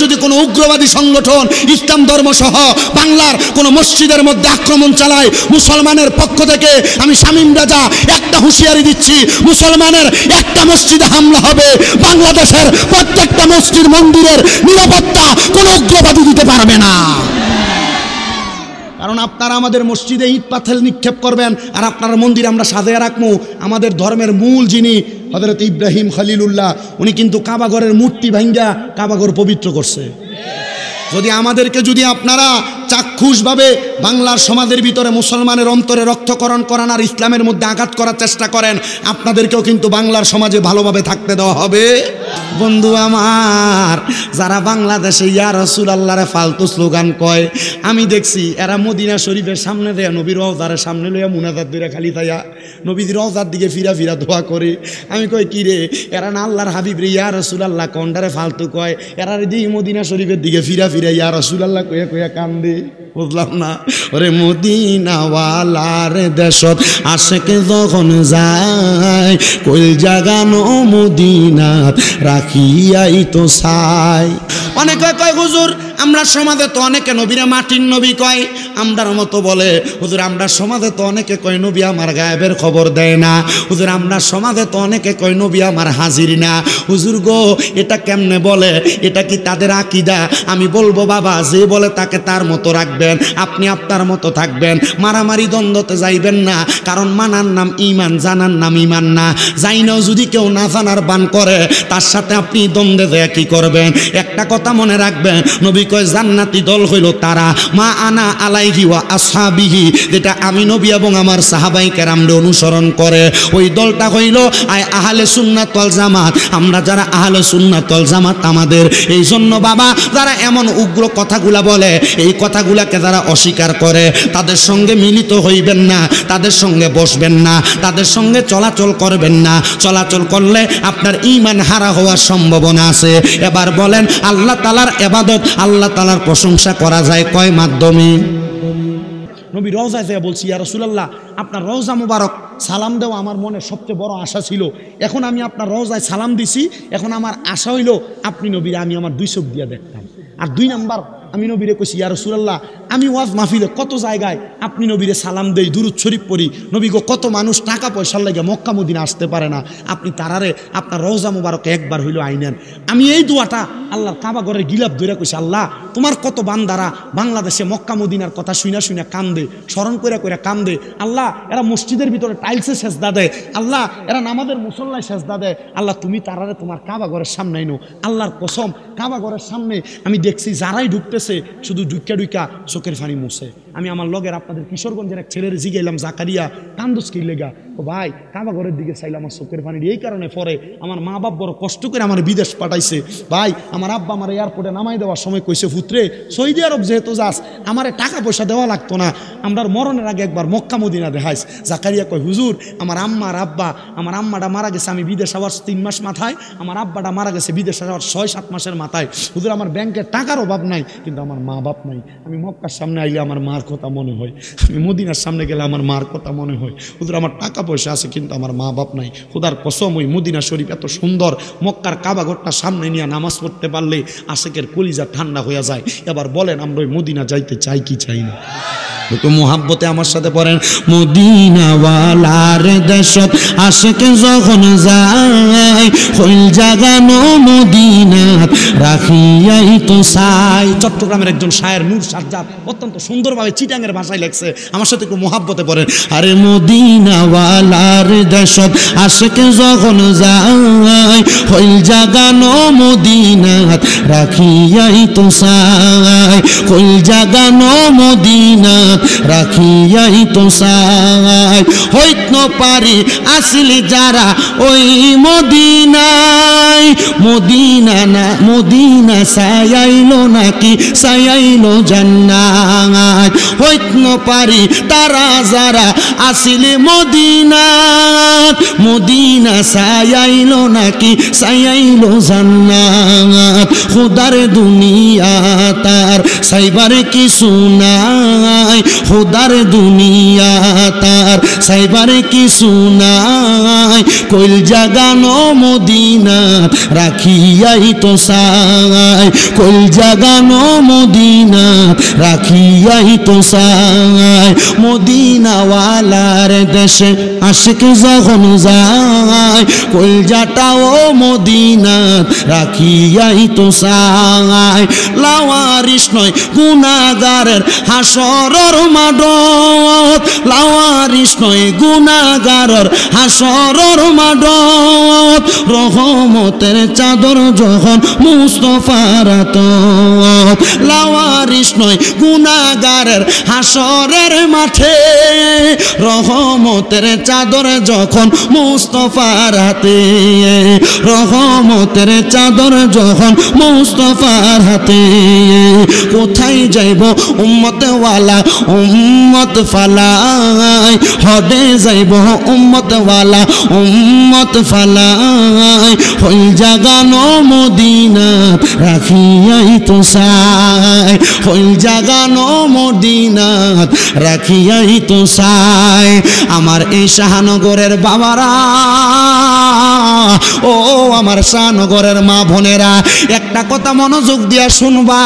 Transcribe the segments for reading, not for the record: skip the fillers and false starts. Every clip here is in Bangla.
যদি কোনো উগ্রবাদী সংগঠন ইসলাম ধর্ম সহ বাংলার কোনো মসজিদের মধ্যে আক্রমণ চালায়, মুসলমানের পক্ষ থেকে আমি শামীম রাজা একটা হুঁশিয়ারি দিচ্ছি, মুসলমানের একটা মসজিদে হামলা হবে, বাংলাদেশের প্রত্যেকটা মসজিদ মন্দিরের নিরাপত্তা কোনো উগ্রবাদী দিতে পারবে না। কারণ আপনারা আমাদের মসজিদে ইট পাথর নিক্ষেপ করবেন আর আপনার মন্দির আমরা সাজিয়ে রাখবো। আমাদের ধর্মের মূল যিনি হযরত ইব্রাহিম খলিলুল্লাহ, উনি কিন্তু কাবাঘরের মূর্তি ভাঙ্গা কাবাঘর পবিত্র করছে। যদি আমাদেরকে যদি আপনারা চাক্ষুষভাবে বাংলার সমাজের ভিতরে মুসলমানের অন্তরে রক্তকরণ করান আর ইসলামের মধ্যে আঘাত করার চেষ্টা করেন, আপনাদেরকেও কিন্তু বাংলার সমাজে ভালোভাবে থাকতে দেওয়া হবে। বন্ধু আমার, যারা বাংলাদেশে ইয়া রাসূলুল্লাহরে ফালতু স্লোগান কয়, আমি দেখছি এরা মদিনা শরীফের সামনে দেয়া নবীর রওজার সামনে লইয়া মুনাজাত দিরা খালি তাইয়া নবীর রওজার দিকে ফিরা ফিরা দোয়া করে। আমি কই কি রে, এরা না আল্লাহর হাবিব রে ইয়া রাসূলুল্লাহ কোনটারে ফালতু কয়, এরা রে মদিনা শরীফের দিকে ফিরা ফিরা ইয়া রাসূলুল্লাহ কইয়া কইয়া কান্দে। বুঝলাম না। ওরে মদিনাওয়ালার দেশত আশেকে যখন যায়, কইল জাগানো মদিনাত রাখিয়াই তো চাই। অনেকে কয় হুজুর আমরা সমাজে তো অনেকে নবীরে মাটির নবী কয়, আমরার মতো বলে হুজুর আমরা সমাজে তো অনেকে কয় নবী আমার গায়েবের খবর দেয় না, হুজুর আমরা সমাজে তো অনেকে কয় নবী আমার হাজির না। হুজুর গো এটা কেমনে বলে, এটা কি তাদের আকীদা? আমি বলবো বাবা, যে বলে তাকে তার মতো রাখবেন, আপনি আপনার মতো থাকবেন, মারামারি দ্বন্দ্বতে যাইবেন না। কারণ মানার নাম ইমান, জানার নাম ইমান না। জাইনাও যদি কেউ না জানার বান করে, তার সাথে আপনি দ্বন্দ্বে দেয়া কি করবেন? একটা কথা মনে রাখবেন, নবী কয় জান্নাতি দল হইল তারা মা আনা আলাইহি ওয়া আসহাবিহি, যেটা আমি নবী এবং আমার সাহাবায়ে কেরামরে অনুসরণ করে, ওই দলটা হইল আহলে সুন্নাত ওয়াল জামাত। আমরা যারা আহলে সুন্নাত ওয়াল জামাত আমাদের। এই জন্য বাবা, যারা এমন উগ্র কথাগুলা বলে, এই কথাগুলাকে যারা অস্বীকার করে, তাদের সঙ্গে মিলিত হইবেন না, তাদের সঙ্গে বসবেন না, তাদের সঙ্গে চলাচল করবেন না। চলাচল করলে আপনার ঈমান হারা হওয়ার সম্ভাবনা আছে। এবার বলেন, আল্লাহ তাআলার ইবাদত, আল্লাহ তাআলার প্রশংসা করা যায় কয় মাধ্যমে? নবী রওজায় যায় বলছি, ইয়া রাসূলুল্লাহ আপনার রওজা মুবারক সালাম দেওয়া আমার মনে সবচেয়ে বড় আশা ছিল। এখন আমি আপনার রওজায় সালাম দিছি, এখন আমার আশা হইল আপনি নবীরে আমি আমার দুই চোখ দিয়ে দেখতাম। আর দুই নাম্বার, আমি নবীরে কইছি ইয়া রাসূলুল্লাহ আমি ওয়াজ মাহফিলে কত জায়গায় আপনি নবীরে সালাম দেই, দুরূদ শরীফ পড়ি, নবী গো কত মানুষ টাকা পয়সার লাগে মক্কা মদিনা আসতে পারে না, আপনি তারারে আপনার রওজা মুবারকে একবার হইলো আইনেন। আমি এই দোয়াটা আল্লাহর কাবা ঘরের গিলাপ ধরে কইছি, আল্লাহ তোমার কত বান্দারা বাংলাদেশে মক্কা মদিনার কথা শুইনা শুইনা কান্দে, স্মরণ কইরা কইরা কান্দে। আল্লাহ এরা মসজিদের ভিতরে টাইলসে সেজদা দেয়, আল্লাহ এরা নামাজের মুসল্লায় সেজদা দেয়, আল্লাহ তুমি তারারে তোমার কাবা ঘরের সামনে আইনো। আল্লাহর কসম কাবা ঘরের সামনে আমি দেখছি যারাই ঢুকতেছে শুধু ঢুইকা ঢুইকা চোখের পানি মুছে। আমি আমার লগের আপনাদের কিশোরগঞ্জের এক ছেলের জিগাইলাম, জাকারিয়া কান্দুস কি লেগা? ও ভাই কাবা ঘরের দিকে চাইলাম আমার চোখের পানি। এই কারণে পরে আমার মা বাপ বড় কষ্ট করে আমার বিদেশ পাঠাইছে। ভাই আমার আব্বা আমার এয়ারপোর্টে নামাই দেওয়ার সময় কইছে, পুত্রে সৌদি আরব যেহেতু যাস আমারে টাকা পয়সা দেওয়া লাগতো না, আমরা মরণের আগে একবার মক্কা মদিনা দেখাইস। জাকারিয়া কয়, হুজুর আমার আম্মা আর আব্বা, আমার আম্মাটা মারা গেছে আমি বিদেশ আবার 3 মাস মাথায়, আমার আব্বাটা মারা গেছে বিদেশ আবার 6-7 মাসের মাথায়। হুজুর আমার ব্যাংকে টাকার অভাব নাই, কিন্তু আমার মা বাপ নাই। আমি মক্কার সামনে আইলে আমার মার কথা মনে হয়, আমি মদিনার সামনে গেলে আমার মার কথা মনে হয়। হুজুর আমার টাকা পয়সা আছে কিন্তু আমার মা বাপ নাই। খুদার কসম ওই মদিনা শরীফ এত সুন্দর, মক্কার কাবা ঘরটা সামনে নিয়ে নামাজ পড়তে পারলে আশেকের কলিজা ঠান্ডা হয়ে যায়। এবার বলেন আমরা ওই মদিনা যাইতে চাই কি চাই না? একটু মোহাব্বতে আমার সাথে পড়েন, মদিনাওয়ালার দেশত আশেকে যখন যায়, হইল জাগানো মদিনাত রাখিয়াই তো চাই। চট্টগ্রামের একজন শায়ের নূর সাজ্জাদ অত্যন্ত সুন্দরভাবে চিটাঙ্গের ভাষায় লেখছে, আমার সাথে একটু মোহাব্বতে পড়েন। আরে মদিনাওয়ালার দেশত আশেকে যখন যায়, হইল জাগানো মদিনাত রাখিয়াই তো চাই, হইল জাগানো মদিনাত রাখিয়াই তো চাই। হইত পারি আসলে যারা ওই মদিনায়, মদিনা না মদিনা সায়াইলো নাকি সায়াইলো জান্নাত। হইত পারি তারা যারা আসলে মদিনাত, মদিনা সায়াইলো নাকি সায়াইলো জান্নাত। খুদার দুনিয়া তার সাইবার কিছু নাই, খোদার দুনিয়া তার সাইবার কিছু নাই, কইল জাগানো মদিনা রাখিয়াই তো সাই, কইল জাগানো মদিনা রাখিয়াই তো সাই। মদিনাওয়ালার দেশে আশিক যখন যায়, কইল জাটাও মদিনা রাখিয়াই তো সাই। লাওয়ারিস নয় গুনাহগারের হাসরের মাঠত, লাওয়ারিস নয় গুনাহগারের হাসরের মাঠত, রহমতের চাদর যখন মুস্তাফার হাতত। লাওয়ারিস নয় গুনাহগারের হাসরের মাঠে, রহমতের চাদর যখন মুস্তাফার হাতে, রহমতের চাদর যখন মুস্তাফার হাতে। কোথায় যাইব উম্মতওয়ালা উম্মত ফালাই, হদে যাইব উম্মতওয়ালা উম্মত ফালাই, হই জাগানো মদিনা রাখিয়াই তো সাই, হই জাগানো মদিনা রাখিয়াই তো সাই। আমার এই শাহনগরের বাবারা, ও আমার শাহনগরের মা বোনেরা, একটা কথা মনোযোগ দিয়া শুনবা।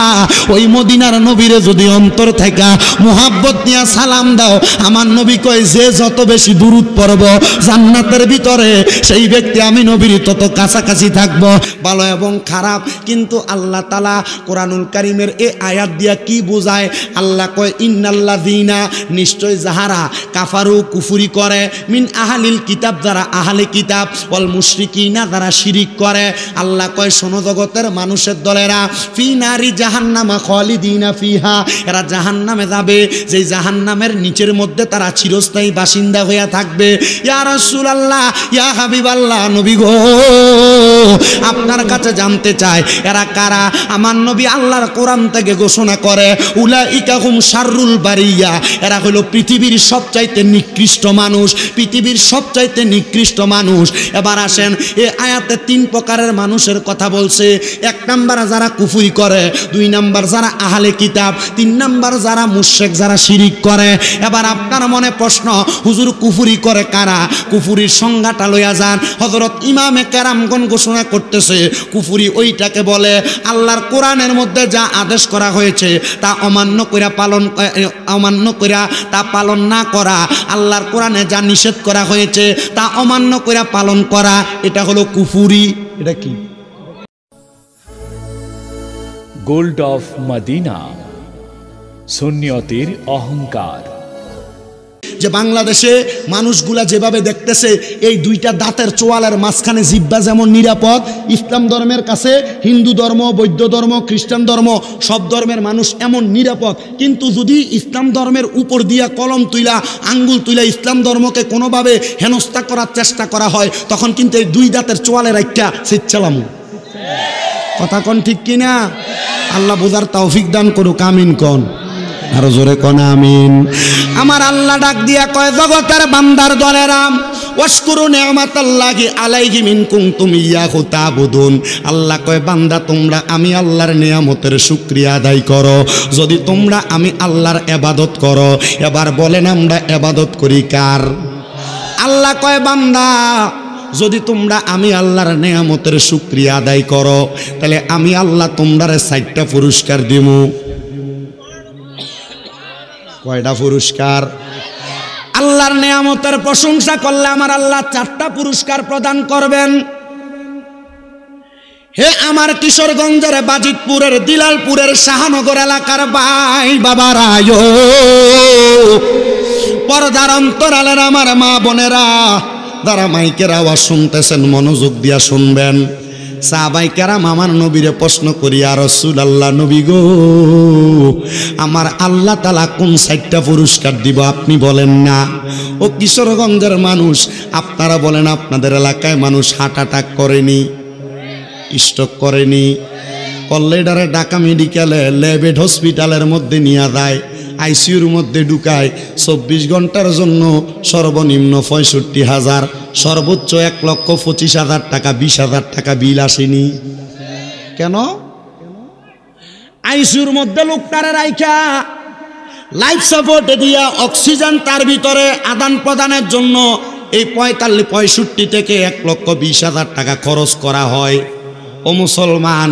ওই মদিনার নবীরে যদি অন্তর থেকে মুহাব্বত নিয়ে সালাম দাও, আমার নবী কয় যে যত বেশি দুরূদ পড়ব জান্নাতের ভিতরে, সেই ব্যক্তি আমি নবীর তত কাছাকাছি থাকব। ভালো এবং খারাপ কিন্তু আল্লাহ তাআলা কোরআনুল কারীমের এই আয়াত দিয়া কি বোঝায়? আল্লাহ কয় ইন্নাল্লাযীনা, নিশ্চয় যাহারা কাফারু কুফরি করে, মিন আহলিল কিতাব, যারা আহলে কিতাব, ওয়াল মুশরিকিনা, যারা শিরিক করে। আল্লাহ কয় শোনো জগতের মানুষের দলেরা, ফি নারি জাহান্নামা খালিদিনা ফিহা, এরা জাহান্নামে যাবে, যেই জাহান্নামের নিচের মধ্যে তারা চিরস্থায়ী বাসিন্দা হইয়া থাকবে। ইয়া রাসূলুল্লাহ, ইয়া হাবিবাল্লাহ, নবী গো আপনার কাছে জানতে চাই এরা কারা? আমার নবী আল্লাহর কোরআন থেকে ঘোষণা করে, উলাইকা হুম শাররুল বারিয়া, এরা হলো পৃথিবীর সবচাইতে নিকৃষ্ট মানুষ, পৃথিবীর সবচাইতে নিকৃষ্ট মানুষ। এবার আসেন, এই আয়াতে তিন প্রকারের মানুষের কথা বলছে। এক নাম্বার যারা কুফরি করে, দুই নাম্বার যারা আহলে কিতাব, তিন নাম্বার যারা মুশরিক, যারা শিরিক করে। এবার আপনার মনে প্রশ্ন, হুজুর কুফরি করে কারা? কুফরির সংজ্ঞাটা লইয়া যান। হযরত ইমামে কেরামগণ ঘোষণা করতেছে, কুফরি ওইটাকে বলে আল্লাহর কোরআনের মধ্যে যা আদেশ করা হয়েছে তা অমান্য কইরা তা পালন না করা, আল্লাহর কোরআনে যা নিষেধ করা হয়েছে তা অমান্য কইরা পালন করা, এটা হলো কুফরি। এটা কি? গোল্ড অফ মদিনা, সুন্নিয়তের অহংকার। যে বাংলাদেশে মানুষগুলা যেভাবে দেখতেছে, এই দুইটা দাঁতের চোয়ালের মাঝখানে জিহ্বা যেমন নিরাপদ, ইসলাম ধর্মের কাছে হিন্দু ধর্ম, বৌদ্ধ ধর্ম, খ্রিস্টান ধর্ম, সব ধর্মের মানুষ এমন নিরাপদ। কিন্তু যদি ইসলাম ধর্মের উপর দিয়া কলম তুইলা, আঙ্গুল তুইলা ইসলাম ধর্মকে কোনোভাবে হেনস্থা করার চেষ্টা করা হয়, তখন কিন্তু এই দুই দাঁতের চোয়ালের একটা সিচ্ছালাম। কথা কন ঠিক কিনা? আল্লাহ বোঝার তৌফিক দান করুক, আমিন কন, আরো জোরে কন আমিন। আমার আল্লাহ ডাক দিয়া কয়, জগতের বান্দার দলেরা, ওয়াশকুরু নি'মাতাল্লাহি আলাইহি ইন কুনতুম ইয়াহু তা'বুদুন। আল্লাহ কয়, বান্দা তোমরা আমি আল্লাহর নিয়ামতের শুকরিয়া আদায় করো, যদি তোমরা আমি আল্লাহর ইবাদত করো। এবার বলেন আমরা ইবাদত করি কার? আল্লাহ কয়, বান্দা যদি তোমরা আমি আল্লাহর নিয়ামতের শুকরিয়া আদায় করো, তাহলে আমি আল্লাহ তোমরারে 4টা পুরস্কার দিমু। কয়টা পুরস্কার? আল্লাহর নিয়ামতের প্রশংসা করলে আমার আল্লাহ 4টা পুরস্কার প্রদান করবেন। হে আমার কিশোরগঞ্জের বাজিতপুরের দিলালপুরের শাহনগর এলাকার ভাই বাবারা, পর্দার অন্তরালের আমার মা বোনেরা, যারা মাইকের আওয়াজ শুনতেছেন মনোযোগ দিয়া শুনবেন। সাহাবায়ে কেরাম আমার নবীরে প্রশ্ন করি, ইয়া রাসূলুল্লাহ, নবী গো আমার আল্লাহ তাআলা কোন 4টা পুরস্কার দিব আপনি বলেন না? ও কিশোরগঞ্জের মানুষ, আপনারা বলেন আপনাদের এলাকায় মানুষ হার্ট অ্যাটাক করেনি, স্ট্রোক করেনি, কল্লেডারে ঢাকা মেডিকেলে লেবেড হসপিটালের মধ্যে নিয়ে যায়, আইসিইউর মধ্যে ঢুকায়, 24 ঘন্টার জন্য সর্বনিম্ন 65,000, সর্বোচ্চ 1,25,000 টাকা, 20,000 টাকা বিল আসেনি কেন? আইসিইউর মধ্যে লোকটারে রাইখা লাইফ সাপোর্টে দিয়া অক্সিজেন তার ভিতরে আদান প্রদানের জন্য এই 65 থেকে 1,20,000 টাকা খরচ করা হয়। ও মুসলমান,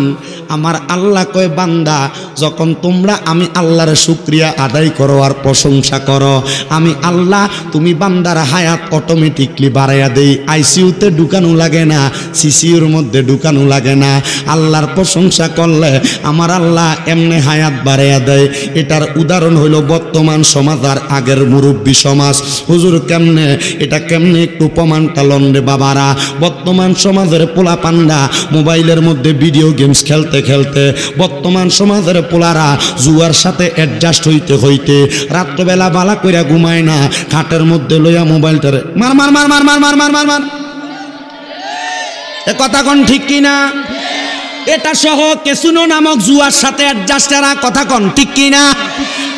আমার আল্লাহ কয় বান্দা, যখন তোমরা আমি আল্লাহর শুকরিয়া আদায় করো আর প্রশংসা করো, আমি আল্লাহ তুমি বান্দার হায়াত অটোমেটিকলি বাড়াইয়া দেই। আইসিইউতে ঢুকানো লাগে না, সিসিউর মধ্যে ঢুকানো লাগে না। আল্লাহর প্রশংসা করলে আমার আল্লাহ এমনি হায়াত বাড়াইয়া দেয়। এটার উদাহরণ হইল বর্তমান সমাজ আর আগের মুরব্বী সমাজ। হুজুর কেমনে, এটা কেমনে একটু প্রমাণটা লন্ডে বাবারা। বর্তমান সমাজের পোলা পান্ডা মোবাইলের মধ্যে ভিডিও গেমস খেলতে খেলতে, বর্তমান সমাজের পোলারা জুয়ার সাথে অ্যাডজাস্ট হইতে হইতে রাত্রবেলা বালা কইরা ঘুমায় না, খাটের মধ্যে লইয়া মোবাইলটারে মার মার মার মার মার মার মার মার মার। এ কথা কোন ঠিক কিনা? এটা সহ ক্যাসিনো নামক জুয়ার সাথে অ্যাডজাস্ট এরা, কথা কোন ঠিক কিনা?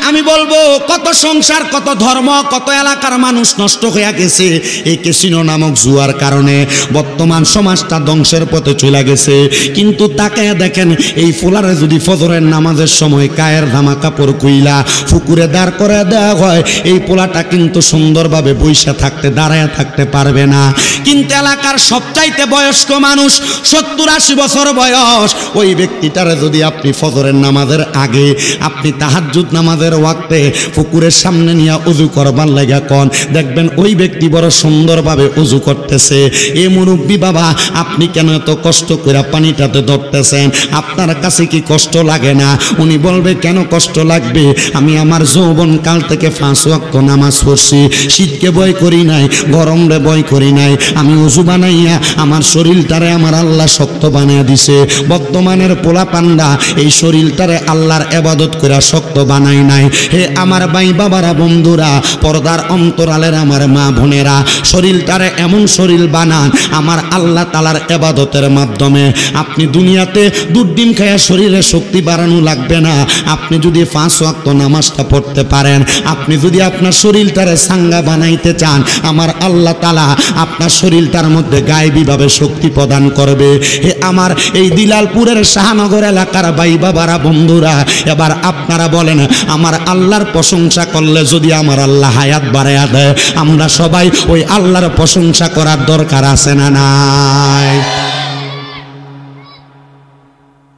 আমি বলবো কত সংসার, কত ধর্ম, কত এলাকার মানুষ নষ্ট হয়ে গেছে এই ক্যাসিনো নামক জুয়ার কারণে। বর্তমান সমাজটা ধ্বংসের পথে চলে গেছে। কিন্তু তাকে দেখেন, এই ফুলারে যদি ফজরের নামাজের সময় কায়ের ধামা কাপড় কুইলা পুকুরে দাঁড় করে দেওয়া হয়, এই পোলাটা কিন্তু সুন্দরভাবে বইসা থাকতে, দাঁড়ায় থাকতে পারবে না। কিন্তু এলাকার সবচাইতে বয়স্ক মানুষ, 70-80 বছর বয়স, ওই ব্যক্তিটারে যদি আপনি ফজরের নামাজের আগে আপনি তাহাজ্জুদ নামাজের ওয়াক্তে পুকুরের সামনে নিয়ে উজু করবার লাগা কোন, দেখবেন ওই ব্যক্তি বড় সুন্দরভাবে উজু করতেছে। এ মুরব্বী বাবা, আপনি কেন এত কষ্ট করে পানিটাতে ধরতেছেন? আপনার কাছে কি কষ্ট লাগে না? উনি বলবে কেন কষ্ট লাগবে? আমি আমার যৌবন কাল থেকে 5 ওয়াক্ত নামাজ পড়ছি, শীতকে ভয় করি নাই, গরমরে ভয় করি নাই। আমি উজু বানাইয়া আমার শরীরটারে আমার আল্লাহ শক্ত বানিয়ে দিছে। বর্তমানের পোলা পান্ডা এই শরীরটারে আল্লাহর ইবাদত করে শক্ত বানাই নাই। হে আমার ভাই বাবারা, বন্ধুরা, পর্দার অন্তরালের আমার মা বোনেরা, শরীরটারে এমন শরীর বানান আমার আল্লাহ তাআলার ইবাদতের মাধ্যমে। আপনি দুনিয়াতে দুধ ডিম খাইয়া শরীরে শক্তি বাড়ানো লাগবে না। আপনি যদি 5 ওয়াক্ত নামাজটা পড়তে পারেন, আপনি যদি আপনার শরীরটারে সাঙ্গা বানাইতে চান, আমার আল্লাহ তাআলা আপনার শরীরটার মধ্যে গায়েবীভাবে শক্তি প্রদান করবে। হে আমার এই দিলালপুরের শাহনগর এলাকার ভাই বাবারা, বন্ধুরা, এবার আপনারা বলেন, আমার আল্লাহর প্রশংসা করলে যদি আমার আল্লাহ হায়াত বাড়াইয়া দেয়, আমরা সবাই ওই আল্লাহর প্রশংসা করার দরকার আছে না নাই?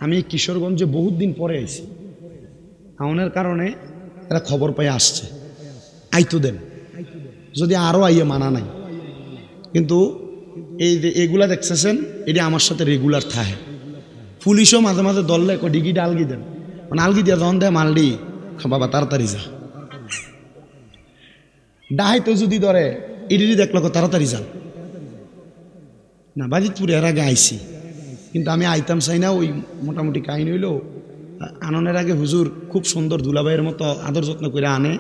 আমি কিশোরগঞ্জে বহুত দিন পরে আইছি, আউনের কারণে এরা খবর পাই আসছে, আইতো দেন, যদি আরও আইয়ে মানা নাই। কিন্তু এই যে এগুলা দেখতেছেন, এটা আমার সাথে রেগুলার থাকে। পুলিশও মাঝে মাঝে দললে ডিগিটা আলগি দেন, মানে আলগি দিয়ে যখন দেয় মালডি, বাবা তাড়াতাড়ি যা। ডাহাই তো যদি ধরে ইডিরি দেখলো তাড়াতাড়ি যান না। বাজিতপুরে এর আগে আইসি, কিন্তু আমি আইতাম চাই না। ওই মোটামুটি কাহিনী হইল, আননের আগে হুজুর খুব সুন্দর দুলাভাইয়ের মতো আদর যত্ন করে আনে,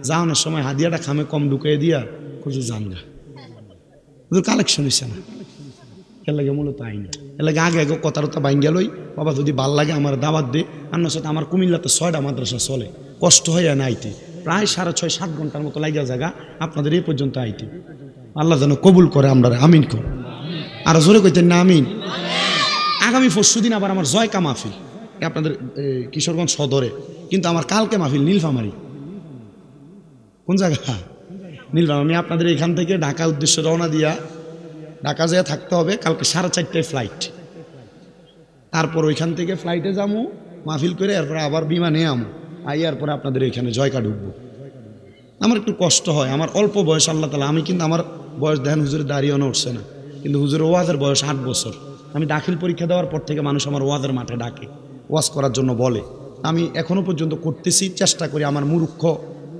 যাওয়ানোর সময় হাদিয়াটা খামে কম ঢুকিয়ে দিয়া হুজুর যান গা। হুজুর কালেকশন হয়েছে না, এর লাগে মূলত আইনি। এর লাগে আগে আগে কথা বাইন গেলই, বাবা যদি ভাল লাগে আমার দাওয়াত দে। আন্নার সাথে আমার কুমিল্লাতে 6টা মাদ্রাসা চলে, কষ্ট হয়ে না আইতে, প্রায় 6.5-7 ঘন্টার মতো লাগিয়া জায়গা আপনাদের এই পর্যন্ত আইতে। আল্লাহ যেন কবুল করে, আমরা আমিন কর। আর জোরে কইতেন না আমিন। আগামী পরশুদিন আবার আমার জয়কা মাহফিল আপনাদের কিশোরগঞ্জ সদরে, কিন্তু আমার কালকে মাহফিল নীলফামারী। কোন জায়গা? নীলফামারী। আমি আপনাদের এখান থেকে ঢাকা উদ্দেশ্যে রওনা দিয়া, ঢাকা যেয়ে থাকতে হবে কালকে 4:30টায় ফ্লাইট। তারপর ওইখান থেকে ফ্লাইটে যাবো, মাহফিল করে এরপরে আবার বিমানে আমো, আইয়ার পরে আপনাদের এখানে জয়কা ঢুকবো। আমার একটু কষ্ট হয়, আমার অল্প বয়স আল্লাহ তাআলা। আমি কিন্তু আমার বয়স দেখেন হুজুরের দাঁড়িয়েও উঠছে না, কিন্তু হুজুরের ওয়াজের বয়স 8 বছর। আমি দাখিল পরীক্ষা দেওয়ার পর থেকে মানুষ আমার ওয়াজের মাঠে ডাকে, ওয়াজ করার জন্য বলে। আমি এখনও পর্যন্ত করতেছি, চেষ্টা করি। আমার মূর্খ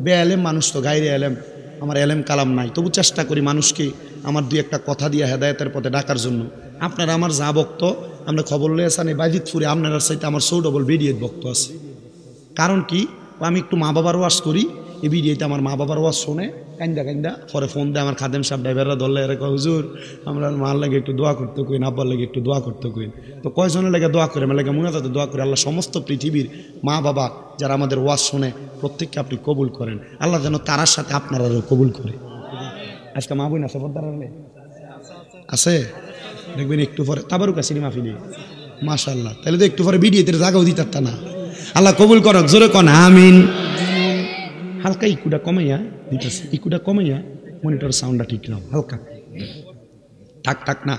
বেএলেম মানুষ তো, গাইরে এলেম, আমার এলেম কালাম নাই, তবু চেষ্টা করি মানুষকে আমার 2-1টা কথা দিয়ে হেদায়েতের পথে ডাকার জন্য। আপনারা আমার যা বক্ত, আমরা খবর লয়েছেন এই বাজিতপুরে আপনার সাথে আমার 100 ডবল ভিডিওর বক্ত আছে। কারণ কি, আমি একটু মা বাবার ওয়াজ করি, এই ভিডিওতে আমার মা বাবার ওয়াজ শোনে, কান্দা কান্দা পরে ফোন দেয় আমার খাদেম সাহেব, ড্রাইভাররা ধরলে এরা কয় হুজুর আমরা মার লাগে একটু দোয়া করতে কইন, আব্বার লাগে একটু দোয়া করতে কইন। তো কয়জনের লাগে দোয়া করে, আমার লাগে মুনাজাতে দোয়া করে। আল্লাহ সমস্ত পৃথিবীর মা বাবা যারা আমাদের ওয়াজ শোনে প্রত্যেককে আপনি কবুল করেন। আল্লাহ যেন তারার সাথে আপনারাও কবুল করে। আজকে মা বোন আছে পদ্মার আছে, দেখবেন একটু পরে তাবারুক আছে মাহফিলে, মাশাআল্লাহ। তাহলে তো একটু পরে ভিডিওতে জাগাও দিতে না। আল্লাহ কবুল করক, জোরে কন আমিন। হালকা ইকুটা কমাইয়া দিতেছে, ইকুটা কমাইয়া মনিটর সাউন্ডটা ঠিক নাও হালকা। থাক থাক না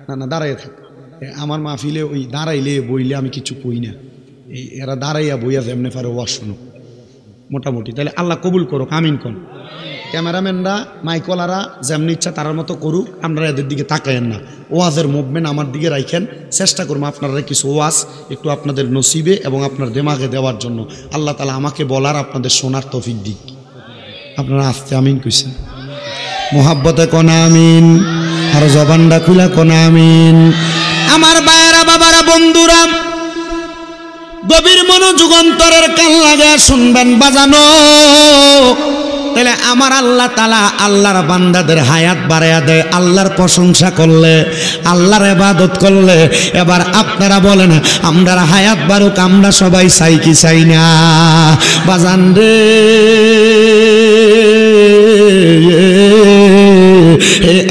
না না দাঁড়াইয়া থাক। আমার মাহফিলে ওই দাঁড়াইলে বইলে আমি কিছু কই না, এই এরা দাঁড়াইয়া বইয়া যেমনে পারে ওয়াজ শুনো মোটামুটি। তাহলে আল্লাহ কবুল করুক, আমিন কোন। ক্যামেরাম্যানরা মাইকলারা যেমনি ইচ্ছা তার মতো করুক, আপনারা এদের দিকে তাকায়েন না। ওয়াজের মুভমেন্ট আমার দিকে রাখেন, চেষ্টা করবো আপনারা কিছু ওয়াজ একটু আপনাদের নসিবে এবং আপনার দেমাগে দেওয়ার জন্য। আল্লাহ তালা আমাকে বলার আপনাদের শোনার তৌফিক দিক। আপনারা আসতে আমিন কইছেন, মোহাব্বতে কোনা আমিন, আর জবানটা খুলে কোনা আমিন। আমার বায়েরা বাবারা বন্ধুরা, গভীর মনোযোগ অন্তরের কান লাগা শুনবেন বাজানো। তাহলে আমার আল্লাহ তাআলা আল্লাহর বান্দাদের হায়াত বাড়ায়া দেয় আল্লাহর প্রশংসা করলে, আল্লাহর ইবাদত করলে। এবার আপনারা বলেন আমরা হায়াত বাড়ুক আমরা সবাই চাই কি চাই না? বাজান রে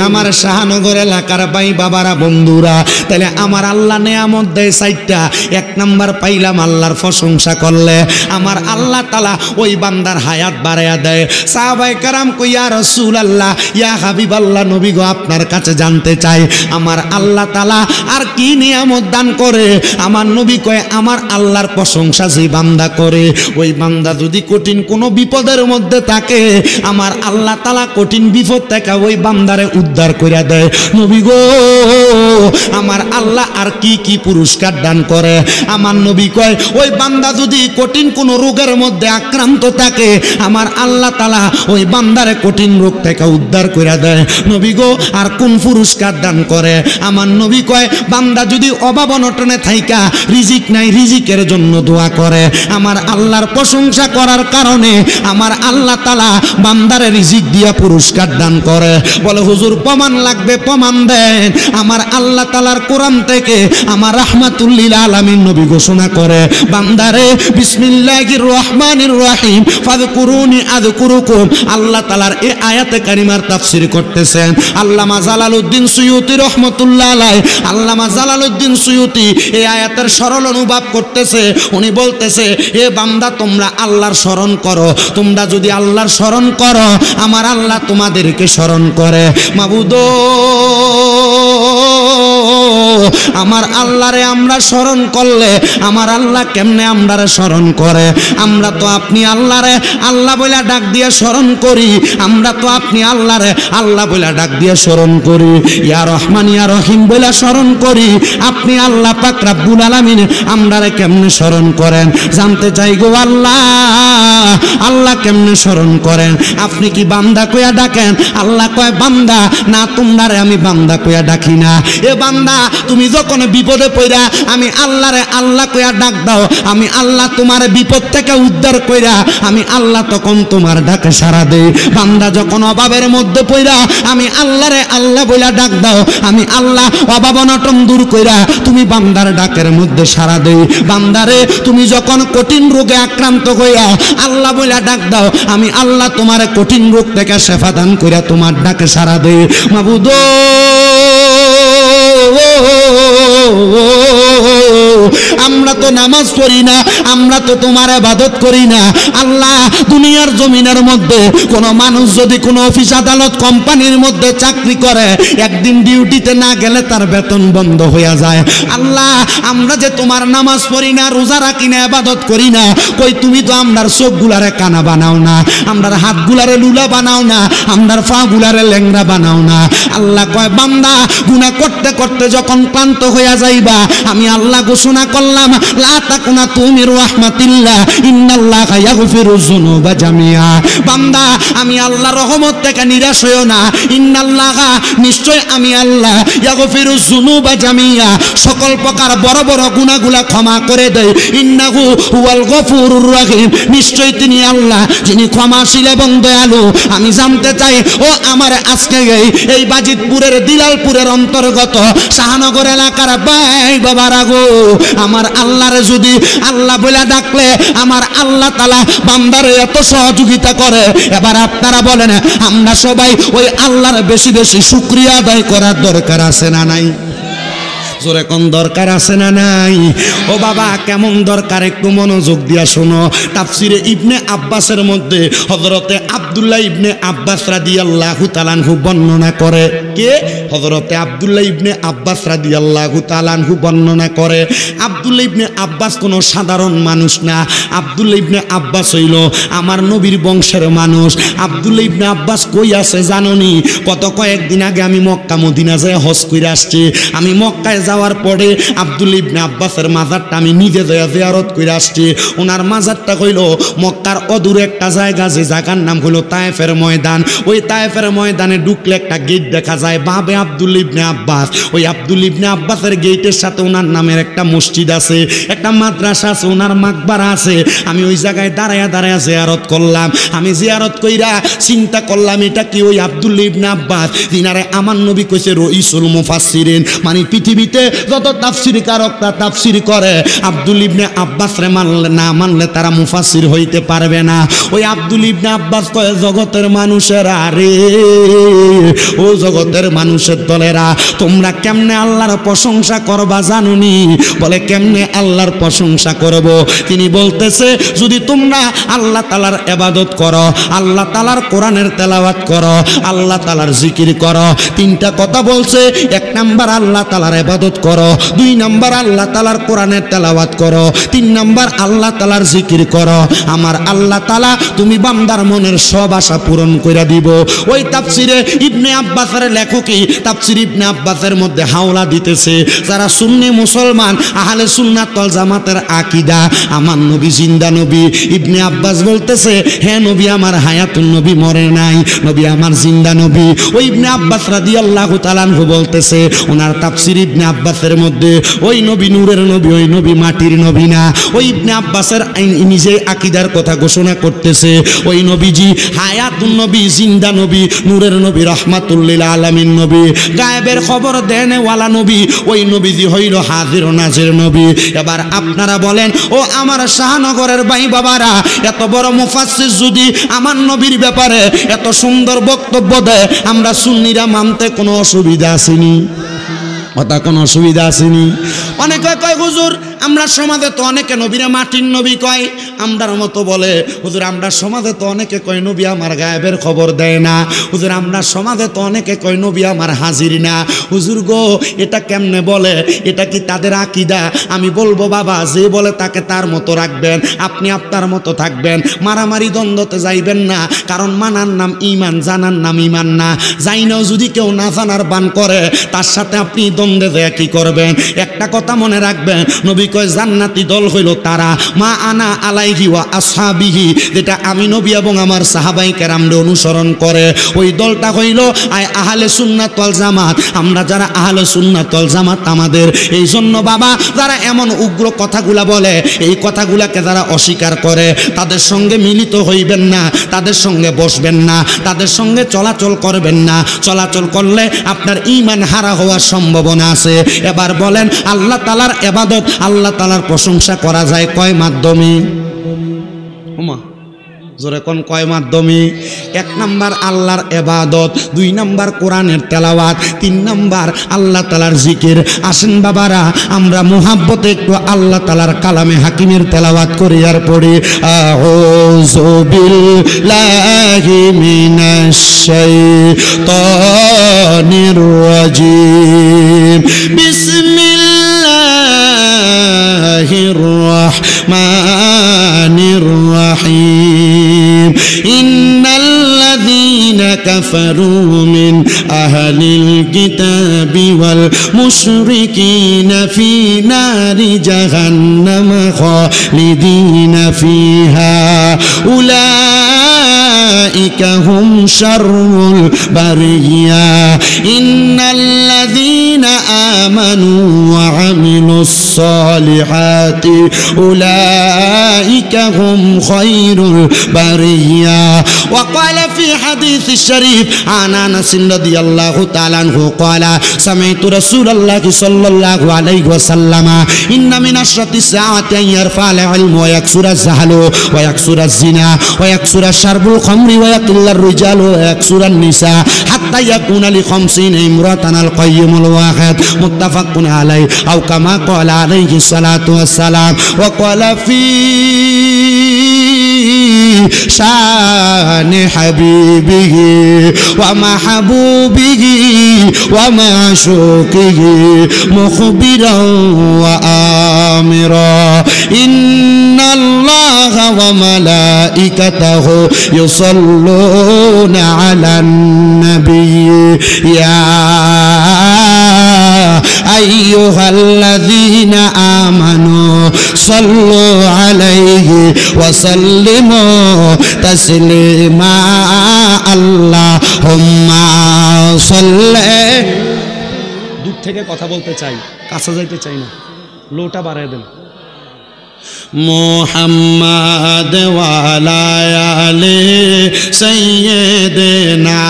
আমার শাহনগর এলাকার ভাই বাবারা বন্ধুরা, তাহলে আমার আল্লাহ নেয়ামত দেয় চাইটা। এক নাম্বার পাইলাম আল্লাহর প্রশংসা করলে আমার আল্লাহ তাআলা ওই বান্দার হায়াত বাড়ায়া দেয়। সাহাবায়ে কেরাম কই ইয়া রাসূলুল্লাহ, ইয়া হাবিবাল্লাহ, নবী গো আপনার কাছে জানতে চাই আমার আল্লাহ তাআলা আর কি নিয়ামত দান করে? আমার নবী কয় আমার আল্লাহর প্রশংসা যে বান্দা করে, ওই বান্দা যদি কঠিন কোনো বিপদের মধ্যে থাকে আমার আল্লাহ তাআলা কঠিন বিপদ থেকে ওই বান্দারে উদ্ধার কইরা দেয়। নবী গো আমার আল্লাহ আর কি কি পুরস্কার দান করে? আমার নবী কয় ওই বান্দা যদি কঠিন কোনো রোগের মধ্যে আক্রান্ত থাকে আমার আল্লাহ তাআলা ওই বান্দারে কঠিন রোগ থেকে উদ্ধার কইরা দেয়। নবী গো আর কোন পুরস্কার দান করে? আমার নবী কয় বান্দা যদি অভাব অনটনে থাইকা রিজিক নাই রিজিকের জন্য দোয়া করে আমার আল্লাহর প্রশংসা করার কারণে আমার আল্লাহ তাআলা বান্দারে রিজিক দিয়া পুরস্কার দান করে। বলে হুজুর প্রমাণ লাগবে, প্রমাণ দেন। আমার আল্লাহ তাআলার কোরআন থেকে আমার রাহমাতুল লিল আলামিন নবী ঘোষণা করে বান্দারে বিসমিল্লাহির রহমানির রহিম ফাযকুরুনি আযকুরুকুম। আল্লাহ তাআলার এই আয়াতে কারিমার তাফসীর করতেছেন আল্লামা জালালউদ্দিন সুয়ুতী রাহমাতুল্লাহ আলাইহি। আল্লামা জালালউদ্দিন সুয়ুতী এই আয়াতের সরল অনুবাদ করতেছে। উনি বলতেছে হে বান্দা তোমরা আল্লাহর স্মরণ করো, তোমরা যদি আল্লাহর স্মরণ করো আমার আল্লাহ তোমাদেরকে স্মরণ করে। মাবুদ আমার আল্লাহরে আমরা স্মরণ করলে আমার আল্লাহ কেমনে আমরারে স্মরণ করে? আমরা তো আপনি আল্লাহরে আল্লাহ বলে ডাক দিয়ে স্মরণ করি, আমরা তো আপনি আল্লাহরে আল্লাহ বলে ডাক দিয়ে স্মরণ করি, ইয়া রহমান ইয়া রহিম বলে স্মরণ করি। আপনি আল্লাহ পাক রব্বুল আলামিন আমরারে কেমনে স্মরণ করেন? জানতে চাই গো আল্লাহ, আল্লাহ কেমনে স্মরণ করেন? আপনি কি বান্দা কইয়া ডাকেন? আল্লাহ কয় বান্দা না, তোমরারে আমি বান্দা কইয়া ডাকি না। এ বান্দা তুমি যখন বিপদে পড়া আমি আল্লাহরে আল্লাহ কইয়া ডাক দাও, আমি আল্লাহ তোমার বিপদ থেকে উদ্ধার কইরা আমি আল্লাহ তখন তোমার ডাকে সাড়া দেই। বান্দা যখন অভাবের মধ্যে পড়া আমি আল্লাহরে আল্লাহ বইলা ডাক দাও, আমি আল্লাহ অভাব অনটন দূর কইরা তুমি বান্দার ডাকের মধ্যে সাড়া দেই। বান্দারে তুমি যখন কঠিন রোগে আক্রান্ত হইয়া আল্লাহ বইলা ডাক দাও, আমি আল্লাহ তোমার কঠিন রোগ থেকে শেফা দান কইরা তোমার ডাকে সাড়া দেই। মাবুদ আমরা তো নামাজ পড়ি না, আমরা তো তোমার ইবাদত করি না। আল্লাহ দুনিয়ার জমিনের মধ্যে কোন মানুষ যদি কোনো অফিস আদালত কোম্পানির মধ্যে চাকরি করে একদিন ডিউটিতে না গেলে তার বেতন বন্ধ হয়ে যায়। আল্লাহ আমরা যে তোমার নামাজ পড়ি না, রোজা রাখি না, ইবাদত করি না, কই তুমি তো আমরার চোখগুলারে কানা বানাও না, আমরার হাতগুলারে লুলা বানাও না, আমরার পা গুলারে ল্যাংড়া বানাও না। আল্লাহ কয় বান্দা গুনাহ করতে করতে যখন ক্লান্ত হইয়া যাইবা আমি আল্লাহ ঘোষণা করলাম লা তাকুনাতু মির রাহমাতিল্লাহ ইন্নাল্লাহা ইয়াগফিরুয যুনুবা জামিআ। বান্দা আমি আল্লাহর রহমত থেকে নিরাশ হইও না, ইন্নাল্লাহা নিশ্চয় আমি আল্লাহ ইয়াগফিরুয যুনুবা জামিআ সকল প্রকার বড় বড় গুনাহগুলা ক্ষমা করে দেয়। ইন্নাহু হুয়াল গফুরুর রহিম নিশ্চয় তিনি আল্লাহ যিনি ক্ষমাশীল এবং দয়ালু। আমি জানতে চাই ও আমার আজকে এই বাজিতপুরের দিলালপুরের অন্তর্গত শাহনগর এলাকার ভাই বাবারা গো, আমার আল্লাহরে যদি আল্লাহ বলে ডাকলে আমার আল্লাহ তাআলা বান্দারে এত সহযোগিতা করে। এবার আপনারা বলেন আমরা সবাই ওই আল্লাহর বেশি বেশি শুকরিয়া আদায় করার দরকার আছে না নাই? জোরে কোন দরকার আছে না নাই? ও বাবা কেমন দরকার একটু মনোযোগ দিয়া শোনো। তাফসিরে ইবনে আব্বাসের মধ্যে হযরতে আব্দুল্লাহ ইবনে আব্বাস রাদিয়াল্লাহু তাআলা আনহু বর্ণনা করে। কে? হযরতে আব্দুল্লাহ ইবনে আব্বাস রাদিয়াল্লাহু তাআলা আনহু বর্ণনা করে। আব্দুল্লাহ ইবনে আব্বাস কোনো সাধারণ মানুষ না। আব্দুল্লাহ ইবনে আব্বাস হইল আমার নবীর বংশের মানুষ। আব্দুল্লাহ ইবনে আব্বাস কই আছে জানোনি? কত কয়েকদিন আগে আমি মক্কা মদিনা যায় হজ করে আসছি। আমি মক্কায় যাওয়ার পরে আব্দুল্লাহ ইবনে আব্বাসের মাজারটা আমি নিজে যায় জিয়ারত করে আসছি। ওনার মাজারটা হইল মক্কার অদূরে একটা জায়গা, যে জায়গার নাম হইল তায়েফের ময়দান। ওই তায়েফের ময়দানে ঢুকলে একটা গেট দেখা যায়, বাবে আব্দুল্লাহ ইবনে আব্বাস। ওই আব্দুল্লাহ ইবনে আব্বাসের গেটের সাথে ওনার নামের একটা মসজিদ আছে, একটা মাদ্রাসা আছে, ওনার মাকবারা আছে। আমি ওই জায়গায় দাঁড়ায়া দাঁড়ায়া জিয়ারত করলাম। আমি জিয়ারত কইরা চিন্তা করলাম এটা কি ওই আব্দুল্লাহ ইবনে আব্বাস যিনারে আমার নবী কইছে রইসুল মুফাসসিরিন, মানে পৃথিবীতে যত তাফসীরকারকরা তাফসীর করে আব্দুল্লাহ ইবনে আব্বাস রে মানলে না মানলে তারা মুফাসসির হইতে পারবে না। ওই আব্দুল্লাহ ইবনে আব্বাস কয় জগতের মানুষেরা রে, ও জগতের মানুষের দলেরা, তোমরা কেমনে আল্লাহর প্রশংসা করবা জানুনি? বলে কেমনে আল্লাহর প্রশংসা করব? তিনি বলতেছে যদি তোমরা আল্লাহ তাআলার ইবাদত করো, আল্লাহ তাআলার কোরআনের তেলাওয়াত করো, আল্লাহ তাআলার জিকির করো। তিনটা কথা বলছে। এক নাম্বার আল্লাহ তাআলার ইবাদত করো, দুই নাম্বার আল্লাহ তাআলার কোরআনের তেলাওয়াত করো, তিন নাম্বার আল্লাহ তাআলার জিকির করো। আমার আল্লাহ তাআলা তুমি বান্দার মনের সব আশা পূরণ কইরা দিব। ওই তাফসিরে ইবনে আব্বাসের লেখকই তাফসির ইবনে আব্বাসের মধ্যে হাওলা দিতেছে যারা সুন্নি মুসলমান আহলে সুন্নাত ওয়াল জামাতের আকীদা, আমার নবী জিন্দা নবী। ইবনে আব্বাস বলতেছে হে নবী আমার হায়াতুন নবী মরে নাই, নবী আমার জিন্দা নবী। ওই ইবনে আব্বাস রাদিয়াল্লাহু তাআলা আনহু বলতেছে ওনার তাফসির ইবনে আব্বাসের মধ্যে ওই নবী নূরের নবী, ওই নবী মাটির নবী না। ওই ইবনে আব্বাসের নিজে আকীদার কথা ঘোষণা করতেছে ওই নবীজি হায়াতুন নবী, জিন্দা নবী, নূরের নবী, রাহমাতুল লিল আলামিন নবী, গায়েবের খবর দেনে ওয়ালা নবী। ওই নবীজি হইল হাজির ও নাজির নবী। এবার আপনারা বলেন ও আমার শাহনগরের ভাই বাবারা, এত বড় মুফাসসির যদি আমার নবীর ব্যাপারে এত সুন্দর বক্তব্য দেয়, আমরা সুন্নিরা মানতে কোনো অসুবিধা আসেনি? কথা কোনো অসুবিধা আসেনি? অনেকে কয় হুজুর আমরা সমাজে তো অনেকে নবীরা মাটির নবী কয়, আমরার মতো বলে হুজুর আমরা সমাজে তো অনেকে কয় নবী আমার গায়েবের খবর দেয় না। হুজুর আমরা সমাজে তো অনেকে কয় নবী আমার হাজির না। হুজুর গো এটা কেমনে বলে? এটা কি তাদের আকীদা? আমি বলবো বাবা যে বলে তাকে তার মতো রাখবেন, আপনি আপনার মতো থাকবেন, মারামারি দ্বন্দ্বতে যাইবেন না। কারণ মানার নাম ঈমান, জানার নাম ঈমান না। জাইনাও যদি কেউ না জানার বান করে তার সাথে আপনি দ্বন্দ্বে যায় কি করবেন? একটা কথা মনে রাখবেন, নবী কয় জান্নাতি দল হইল তারা মা আনা আলাইহি ওয়া আসহাবিহি, যেটা আমি নবী এবং আমার সাহাবাই কেরামরে অনুসরণ করে। ওই দলটা হইল আহলে সুন্নাত ওয়াল জামাত। আমরা যারা আহলে সুন্নাত ওয়াল জামাত আমাদের এই জন্য বাবা যারা এমন উগ্র কথাগুলা বলে, এই কথাগুলাকে যারা অস্বীকার করে তাদের সঙ্গে মিলিত হইবেন না, তাদের সঙ্গে বসবেন না, তাদের সঙ্গে চলাচল করবেন না। চলাচল করলে আপনার ঈমান হারা হওয়ার সম্ভাবনা আছে। এবার বলেন আল্লাহ তাআলার ইবাদত, আল্লাহ তাআলার প্রশংসা করা যায় কয় মাধ্যমে? ওমা জোরে কোন কয় মাধ্যমে? এক নাম্বার আল্লাহর ইবাদত, দুই নাম্বার কোরআনের তেলাওয়াত, তিন নাম্বার আল্লাহ তাআলার জিকির। আসেন বাবারা আমরা মুহাব্বতে একটু আল্লাহ তাআলার কালামে হাকিমের তেলাওয়াত করি আর পড়ি আউযু বিল্লাহি মিনাশ শাইতানির রাজিম বিসমিল্লাহির রাহমানির রাহিম ইন্নাল্লাযীনা কাফারু মিন আহলিল কিতাবি ওয়াল মুশরিকিনা ফি নারি জাহান্নাম খালিদিনা ফিহা উলাইকা হুম শাররুল বারিয়া ইন্নাল্লাযীনা আমানু ওয়া আমিলুস সালিহাতি উলাইকা হুম খায়রুল বারিয়া। وقال في حديث الشريف عن انس رضي الله تعالى عنه قال سمعت رسول الله صلى الله عليه وسلم ان من اشراط الساعه ان يرفع العلم ويكثر الجهل ويكثر الزنا ويكثر شرب الخمر ويقل الرجال ويكثر النساء حتى يكون ل50 امرأة القيم الولد واحد متفق عليه أو كما قال عليه الصلاة والسلام. وقال في شان حبيبه ومحبوبه ومعشوقه مخبرا وآمرا إن الله وملائكته يصلون على النبي يا أيها الذين آمنوا صلوا عليه وسلموا تسليما اللهم صل. দূর থেকে কথা বলতে চাই, কাছে যাইতে চাই না, লোটা বাড়ায় দেন. মুহাম্মদ ওয়ালা আলে সাইয়্যিদিনা.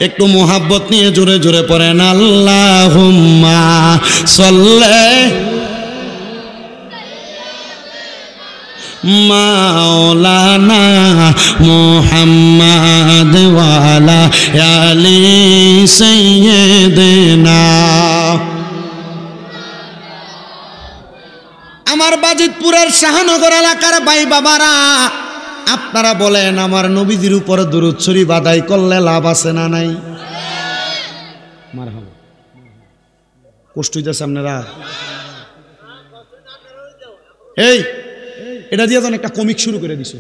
একটু মোহাব্বত নিয়ে জোরে জোরে পড়েন আল্লাহুম্মা সাল্লি মাওলানা মুহাম্মদ ওয়ালা আলি সাইয়্যিদিনা. আমার বাজিতপুরের শাহনগর এলাকার ভাই বাবারা, আপনারা বলেন আমার নবীজির উপর দুরূদ শরীফ আদায় করলে লাভ আছে না নাই? মারহাবা. কষ্ট হইতেছে আপনারা? এই এটা দিয়ে তো একটা কমিক শুরু করে দিছে।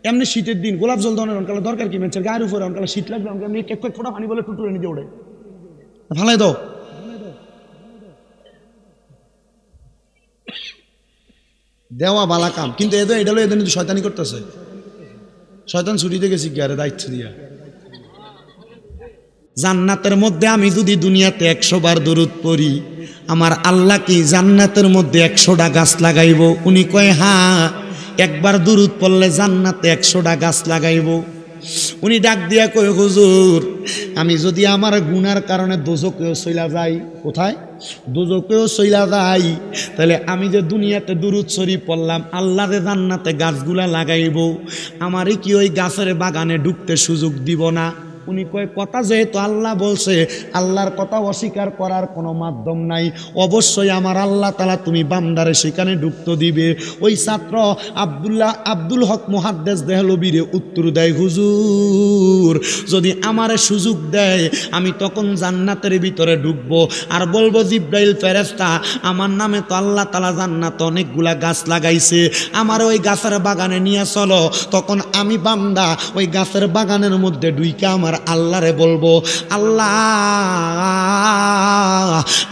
এমনি শীতের দিন গোলাপ জল ধরনের অনকালে দরকার কি মেনছে গায়ের উপরে অনকালে শীত লাগবে এমনি এক এক ফোঁটা পানি বলে টুটুরে নিয়ে ওড়ে ভালাই দাও। দেওয়া বালা কাম, কিন্তু এদের এটা হলো এদের শয়তানি করতেছে। শয়তান ছুটিতে গেছি কি আরে দায়িত্ব দিয়া। জান্নাতের মধ্যে আমি যদি দুনিয়াতে 100 বার দরুদ পড়ি, আমার আল্লাহ কি জান্নাতের মধ্যে 100টা গাছ লাগাইব? উনি কয় হ্যাঁ, একবার দরুদ পড়লে জান্নাতে 100টা গাছ লাগাইব। উনি ডাক দিয়া কয় হুজুর, আমি যদি আমার গুনার কারণে দোজকেও চইলা যাই, কোথায়? দোজকেও চইলা যাই, তাহলে আমি যে দুনিয়াতে দুরুদ শরীফ পড়লাম, আল্লাহরে জান্নাতে গাছগুলা লাগাইব, আমারই কি ওই গাছের বাগানে ঢুকতে সুযোগ দিব না? উনি কয় কথা যেহেতু আল্লাহ বলছে, আল্লাহর কথা অস্বীকার করার কোনো মাধ্যম নাই, অবশ্যই আমার আল্লাহ তাআলা তুমি বান্দারে সেখানে ঢুকতে দিবে। ওই ছাত্র আব্দুল হক মুহাদ্দিস দেহলবীরে উত্তর দেয়, হুজুর যদি আমারে সুযোগ দেয় আমি তখন জান্নাতের ভিতরে ঢুকবো আর বলবো জিব্রাইল ফেরেশতা, আমার নামে তো আল্লাহ তাআলা জান্নাতে অনেকগুলা গাছ লাগাইছে, আমার ওই গাছের বাগানে নিয়ে চলো। তখন আমি বান্দা ওই গাছের বাগানের মধ্যে ঢুইকা আমার আল্লাহরে বলবো, আল্লাহ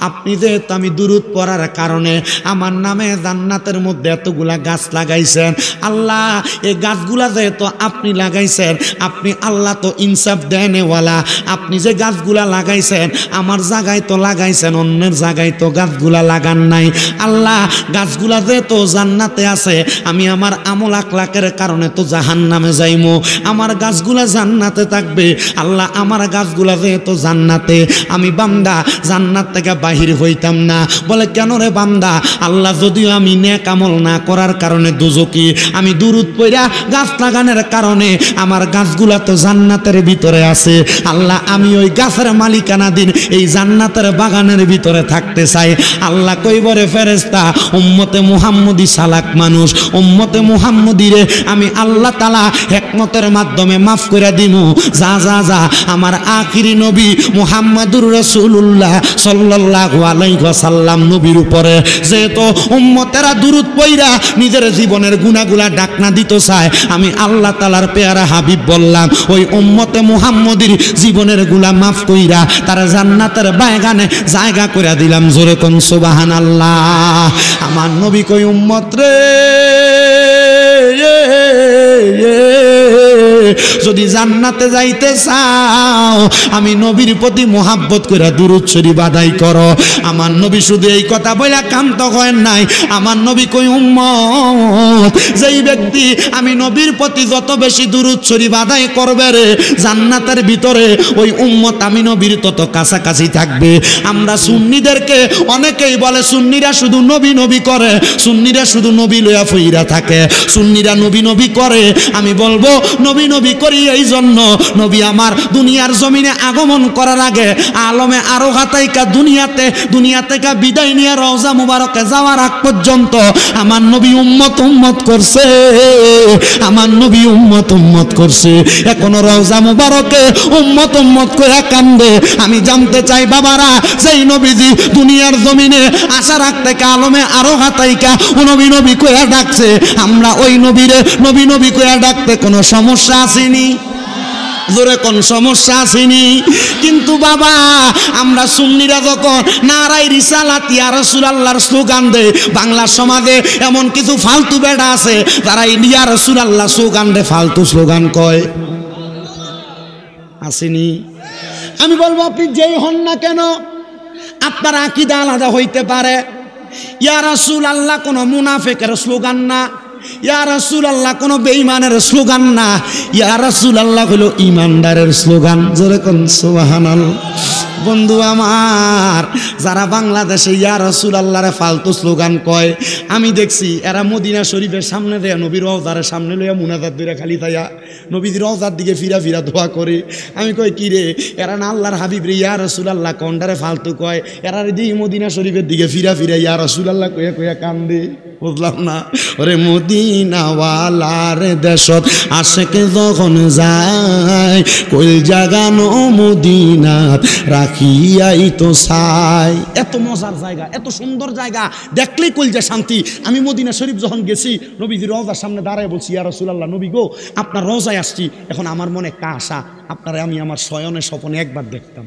আপনি যেহেতু আমি দুরূদ পড়ার কারণে আমার নামে জান্নাতের মধ্যে এতগুলা গাছ লাগাইছেন, আল্লাহ এই গাছগুলা যেহেতু আপনি লাগাইছেন, আপনি আল্লাহ তো ইনসাফ দেনেওয়ালা, আপনি যে গাছগুলা লাগাইছেন আমার জায়গায় তো লাগাইছেন, অন্যের জায়গায় তো গাছগুলা লাগান নাই। আল্লাহ গাছগুলা যেহেতু জান্নাতে আছে, আমি আমার আমল আখলাকের কারণে তো জাহান্নামে যাইমু, আমার গাছগুলা জান্নাতে থাকবে। আল্লাহ আমার গাছগুলা যেহেতু জান্নাতে, আমি বান্দা জান্নাত থেকে বাহির হইতাম না। বলে কেন রে বান্দা? আল্লাহ যদিও আমি নেক আমল না করার কারণে দোজকি, আমি দুরূদ পড়া গাছ লাগানোর কারণে আমার গাছগুলা তো জান্নাতের ভিতরে আছে। আল্লাহ আমি ওই গাছের মালিকানাধীন এই জান্নাতের বাগানের ভিতরে থাকতে চাই। আল্লাহ কইবরে ফেরেশতা, উম্মতে মুহাম্মদি সালাক মানুষ, উম্মতে মুহাম্মদিরে আমি আল্লাহ তাআলা হিকমতের মাধ্যমে মাফ করে দিমু। যা যা যা আমার আখিরি নবী মুহাম্মাদুর রাসূলুল্লাহ সাল্লাল্লাহু আলাইহি ওয়াসাল্লাম নবীর উপরে যেহেতু উম্মতেরা দুরূদ পড়া নিজের জীবনের গুনাহগুলা ডাকনা দিতে চায়, আমি আল্লাহ তাআলার পেয়ারা হাবিব বললাম ওই উম্মতে মুহাম্মদির জীবনের গুনাহ মাফ কইরা তার জান্নাতের বাগানে জায়গা করে দিলাম। জোরে কোন সুবহানাল্লাহ। আমার নবী কই উম্মত রে, যদি জান্নাতে যাইতে চাও আমি নবীর প্রতি মোহাব্বত করে দুরূদ শরীফ আদায় করো। আমার নবী শুধু এই কথা বইলা কান্ত হয় নাই, আমার নবী কই উম্মত যেই ব্যক্তি আমি নবীর প্রতি যত বেশি দুরূদ শরীফ আদায় করবে রে, জান্নাতের ভিতরে ওই উম্মত আমি নবীর তত কাছাকাছি থাকবে। আমরা সুন্নিদেরকে অনেকেই বলে সুন্নিরা শুধু নবী নবী করে, সুন্নিরা শুধু নবী লইয়া ফইরা থাকে, সুন্নিরা নবী নবী করে। আমি বলবো নবী নবী করি এই জন্য, নবী আমার দুনিয়ার জমিনে আগমন করার আগে আলমে আরো হাতাইকা দুনিয়া থেকে বিদায় নিয়ে রওজা মুবারকে যাওয়ার আগ পর্যন্ত আমার নবী উম্মত করছে, আমার নবী উম্মত করছে। এখনো রওজা মুবারকে উম্মত কইরা কান্দে। আমি জানতে চাই বাবারা, সেই নবীজি দুনিয়ার জমিনে আসার আগ থেকে আলমে আরো হাতাইকা নবী কইরা ডাকছে, আমরা ওই নবীরে নবী কইরা ডাকতে কোনো সমস্যা আসেনি? জোরে কোন সমস্যা আসেনি? কিন্তু বাবা, আমরা সুন্নিরা যখন নারাই রিসালাত ইয়া রাসূলুল্লাহর স্লোগান দেয়, বাংলা সমাজে এমন কিছু ফালতু বেড়া আছে তারা ইয়া রাসূলুল্লাহ স্লোগান দেয়, ফালতু স্লোগান কয়। আসেনি? আমি বলবো আপনি যেই হন না কেন, আপনার আকীদা আলাদা হইতে পারে। ইয়া রাসূলুল্লাহ কোনো মুনাফিকের স্লোগান না, ইয়া রাসূলুল্লাহ কোনো বেঈমানের স্লোগান না, ইয়া রাসূলুল্লাহ হলো ঈমানদারের স্লোগান। জোরে কোন সুবহানাল্লাহ। বন্ধু আমার, যারা বাংলাদেশে ইয়া রাসূলুল্লাহরে ফালতু স্লোগান কয়, আমি দেখছি এরা মদিনা শরীফের সামনে দেয়া নবীর রওজার সামনে লইয়া মুনাজাত দিরা খালি তাইয়া নবীর রওজার দিকে ফিরা দোয়া করে। আমি কই কি রে, এরা না আল্লাহর হাবিব রে ইয়া রাসূলুল্লাহ কোনটারে ফালতু কয়, এরা রে দিই মদিনা শরীফের দিকে ফিরা ইয়া রাসূলুল্লাহ কইয়া কান্দে। বুঝলাম না। ওরে মদিনাওয়ালার দেশত আশেকে যখন যায়, কইল জাগানো মদিনাত রাখিয়াই তো চাই। এত মজার জায়গা, এত সুন্দর জায়গা, দেখলেই কইলজা শান্তি। আমি মদিনা শরীফ যখন গেছি, নবীজির রওজার সামনে দাঁড়ায় বলছি, ইয়া রাসূলুল্লাহ, নবী গো আপনার রওজায় আসছি, এখন আমার মনে একটা আশা, আপনারা আমি আমার শয়নে স্বপনে একবার দেখতাম।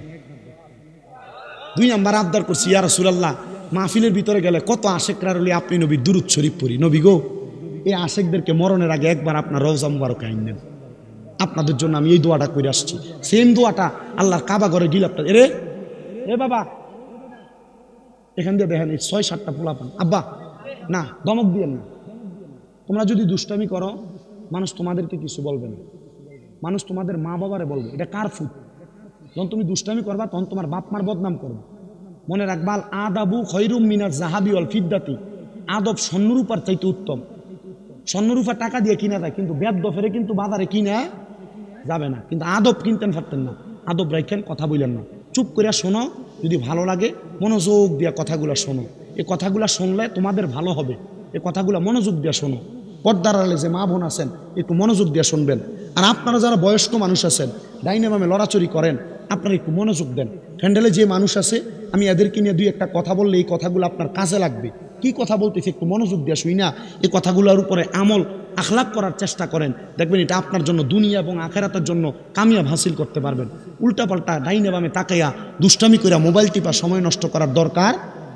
2 নাম্বার আবদার করছি, ইয়া রাসূলুল্লাহ মাহফিলের ভিতরে গেলে কত আশেকরা রলি আপনি নবীর দুরূদ শরীফ পড়ি, নবী গো এই আশেকদেরকে মরণের আগে একবার আপনার রওজা মুবারক আইনেন। আপনাদের জন্য আমি এই দোয়াটা করে আসছি। সেম দোয়াটা আল্লাহর কাবা ঘরে গিলাপটা এ বাবা এখান দিয়ে দেখেন, এই 6-7টা পোলাপান। আব্বা না, দমক দিয়েন না। তোমরা যদি দুষ্টামি করো, মানুষ তোমাদেরকে কিছু বলবে না, মানুষ তোমাদের মা বাবারে বলবে। এটা কার ফুট? যখন তুমি দুষ্টামি করবা তখন তোমার বাপ মার বদনাম করবে। মনে রাখবাল, আদাবু খৈরুম মিনাজ জাহাবি ওয়াল ফিদ্দাতি। আদব স্বর্ণরূপার চাইতে উত্তম। স্বর্ণরূপা টাকা দিয়ে কিনা যায়, কিন্তু বেদফেরে কিন্তু বাজারে কিনা যাবে না। কিন্তু আদব কিনতেন পারতেন না। আদব রাখেন, কথা বললেন না, চুপ করে শোনো। যদি ভালো লাগে মনোযোগ দিয়ে কথাগুলো শোনো। এই কথাগুলো শুনলে তোমাদের ভালো হবে। এই কথাগুলো মনোযোগ দিয়ে শোনো। পর্দার আড়ালে যে মা বোন আছেন, একটু মনোযোগ দিয়ে শুনবেন। আর আপনারা যারা বয়স্ক মানুষ আছেন, ডাইনে বামে লড়াচড়ি করেন, আপনারা একটু মনোযোগ দেন। ফ্যান্ডেলে যে মানুষ আছে, আমি এদেরকে নিয়ে 2-1টা কথা বললে এই কথাগুলো আপনার কাজে লাগবে। কি কথা বলতেছি একটু মনোযোগ দিয়ে শুই না, এই কথাগুলোর উপরে আমল আখলাক করার চেষ্টা করেন। দেখবেন এটা আপনার জন্য দুনিয়া এবং আখেরাতের জন্য কামিয়াব হাসিল করতে পারবেন। উল্টাপাল্টা ডাইনে বামে তাকাইয়া দুষ্টামি কইরা মোবাইল টিপা সময় নষ্ট করার দরকার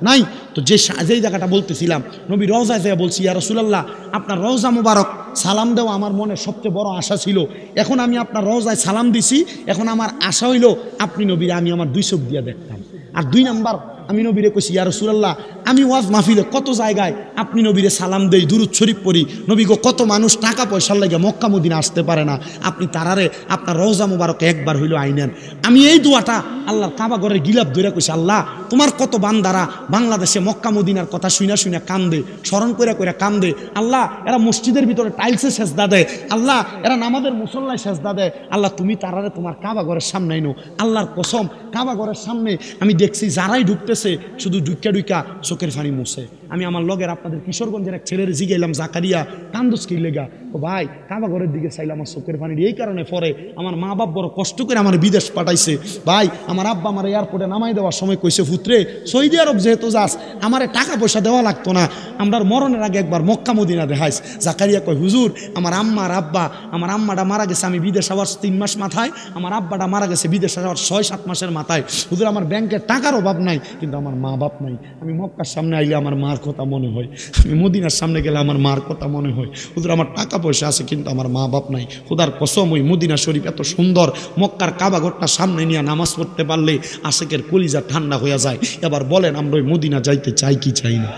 নাই। তো যেই জায়গাটা বলতেছিলাম, নবী রওজায় যেয়ে বলছি, ইয়া রাসূলুল্লাহ আপনার রওজা মুবারক সালাম দেওয়া আমার মনে সবচেয়ে বড় আশা ছিল। এখন আমি আপনার রওজায় সালাম দিছি, এখন আমার আশা হইল আপনি নবীরে আমি আমার 2 চোখ দিয়ে দেখতাম। আর 2 নাম্বার, আমি নবীরে কইছি, ইয়া রাসূলুল্লাহ আমি ওয়াজ মাহফিলে কত জায়গায় আপনি নবীরে সালাম দেই, দুরূদ শরীফ পড়ি, নবী গো কত মানুষ টাকা পয়সার লাগে মক্কা মদিনা আসতে পারে না, আপনি তারারে আপনার রওজা মুবারকে একবার হইল আইনেন। আমি এই দোয়াটা আল্লাহর কাবা ঘরের গিলাপ ধরে কইছি, আল্লাহ তোমার কত বান্দারা বাংলাদেশে মক্কা মদিনার কথা শুইনা কান্দে, স্মরণ করে কান্দে। আল্লাহ এরা মসজিদের ভিতরে টাইলসে সেজদা দেয়, আল্লাহ এরা নামাজের মুসল্লায় সেজদা দেয়, আল্লাহ তুমি তারারে তোমার কাবা ঘরের সামনে আইনো। আল্লাহর কসম, কাবা ঘরের সামনে আমি দেখছি যারাই ঢুকতেছে শুধু ডুইকা চোখের পানি মুছে। আমি আমার লগের আপনাদের কিশোরগঞ্জের এক ছেলের জিগাইলাম, জাকারিয়া কান্দুস কি লেগা? ও ভাই কাবা ঘরের দিকে চাইলাম, আমার চোখের পানি এই কারণে পরে আমার মা বাপ বড় কষ্ট করে আমার বিদেশ পাঠাইছে। ভাই আমার আব্বা আমার এয়ারপোর্টে নামাই দেওয়ার সময় কইছে, পুত্রে সৌদি আরব যেহেতু যাস আমারে টাকা পয়সা দেওয়া লাগতো না, আমরার মরণের আগে একবার মক্কা মদিনা দেখাইস। জাকারিয়া কয়, হুজুর আমার আম্মা আর আব্বা, আমার আম্মাটা মারা গেছে আমি বিদেশ আবার 3 মাস মাথায়, আমার আব্বাটা মারা গেছে বিদেশ আবার 6-7 মাসের মাথায়। হুজুর আমার ব্যাংকের টাকার অভাব নাই, কিন্তু আমার মা বাপ নাই। আমি মক্কার সামনে আইলে আমার মার কথা মনে হয়, আমি মদিনার সামনে গেলে আমার মার কথা মনে হয়। হুজুর আমার টাকা পয়সা আছে কিন্তু আমার মা বাপ নাই। খুদার কসম, ওই মদিনা শরীফ এত সুন্দর, মক্কার কাবা ঘরটা সামনে নিয়ে নামাজ পড়তে পারলে আশেকের কলিজা ঠান্ডা হয়ে যায়। এবার বলেন আমরা ওই মদিনা যাইতে চাই কি চাই না?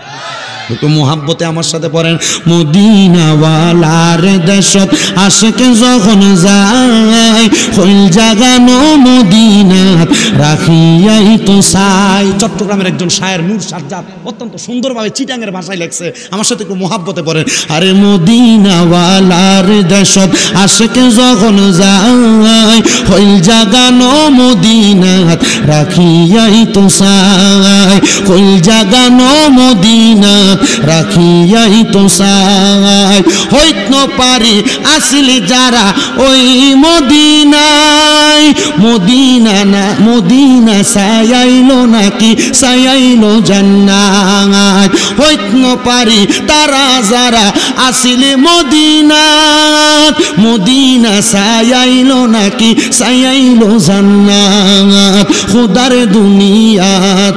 একটু মোহাব্বতে আমার সাথে পড়েন। মদিনাওয়ালার দেশত আশেক যখন যায়, হইল জাগানো মদিনাত রাখিয়াই তো চাই। চট্টগ্রামের একজন শায়ের নূর সাজ্জাদ অত্যন্ত সুন্দরভাবে চিটাঙ্গের ভাষায় লেখছে, আমার সাথে একটু মোহাব্বতে পড়েন। আরে মদিনাওয়ালার দেশত আশেক যখন যায়, হইল জাগানো মদিনাত রাখিয়াই তো চাই, হইল জাগানো মদিনাত রাখিয়াই তো চাই। হইত পারি আসলে যারা ওই মদিনায়, মদিনা না মদিনা সায়াইলো নাকি সায়াইলো জান্নাত। হইত পারি তারা যারা আসলে মদিনাত, মদিনা সায়াইলো নাকি সায়াইলো জান্নাত। খুদার দুনিয়া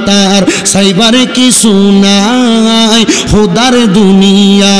তার সাইবার কিছু নাই, খুদার দুনিয়া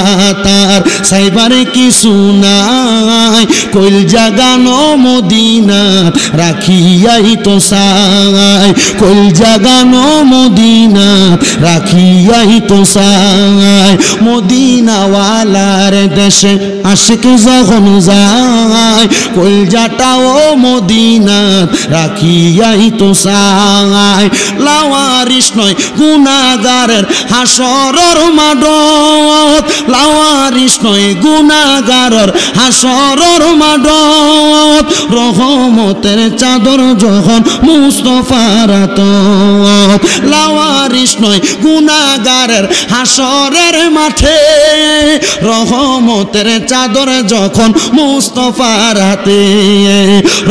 তার সাইবার কিছু নাই। কইল জাগানো মদিনাত রাখিয়াই তো চাই, কইল জাগানো মদিনাত রাখিয়াই তো চাই। মদিনাওয়ালার দেশে আশিক যখন যায়, কইল জাটাও মদিনাত রাখিয়াই তো চাই। লাওয়ারিস নয় গুনাহগারের হাসরের মাঠত, লাওয়ারিস নয় গুনাহগারের হাসরের মাঠত। রহমতের চাদর যখন মুস্তাফার হাতত, লাওয়ারিস নয় গুনাহগারের হাসরের মাঠে। রহমতের চাদর যখন মুস্তাফার হাতে,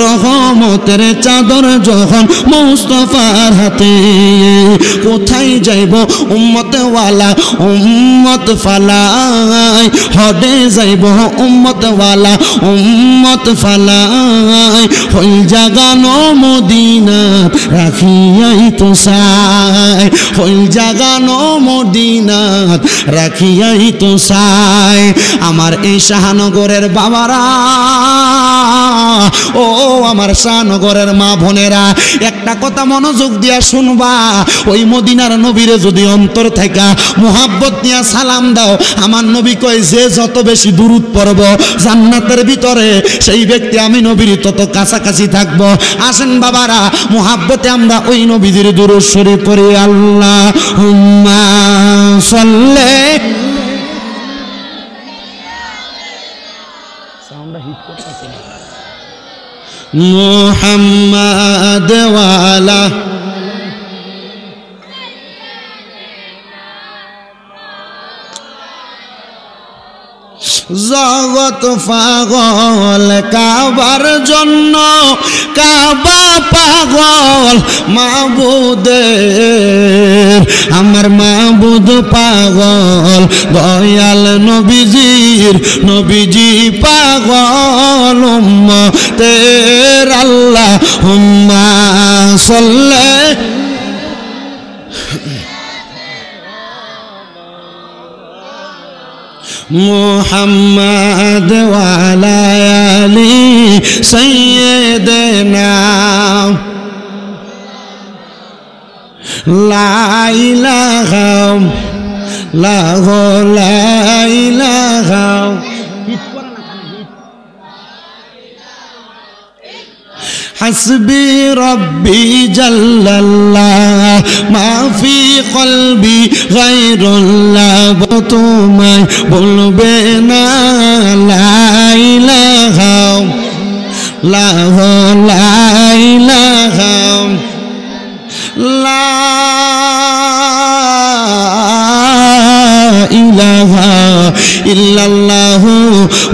রহমতের চাদর যখন মুস্তাফার হাতে। কোথায় যাইব উম্মত ওয়ালা উম্মত ফালাই, হদে যাইব উম্মত ওয়ালা উম্মত ফালাই। হইল জাগানো মদিনাত রাখিয়াই তো চাই, হইল জাগানো মদিনাত রাখিয়াই তো চাই। আমার এই শাহনগরের বাবারা, ও আমার শাহনগরের মা বোনেরা, একটা কথা মনোযোগ দিয়া শুনবা। ওই মদিনার নবীরে যদি অন্তর থেকে মুহাব্বত নিয়া সালাম দাও, আমার নবী কয় যে যত বেশি দুরূদ পড়ব জান্নাতের ভিতরে, সেই ব্যক্তি আমি নবীর তত কাছাকাছি থাকবো। আসেন বাবারা, মুহাব্বতে আমরা ওই নবীর দুরূদ শরীফ পড়ি। আল্লাহুম্মা সাল্লি মুহাম্মাদ ওয়ালা জগৎ পাগল কাবার জন্য, কাবা পাগল মাবুদের, আমার মাবুদ পাগল দয়াল নবীজির, নবীজি পাগল উম্মতের। আল্লাহুম্মা সাল্লি মুহাম্মাদ ওয়ালা আলি সাইয়্যিদিনা। লা ইলাহা লা ইলাহা হাসবি রব্বি জাল্লাল্লাহ মা ফি কলবি গায়রুল্লাহ। তোমায় বলবে না লা ইলাহা লা ইলাহা লা ইলাহা ইল্লাল্লাহু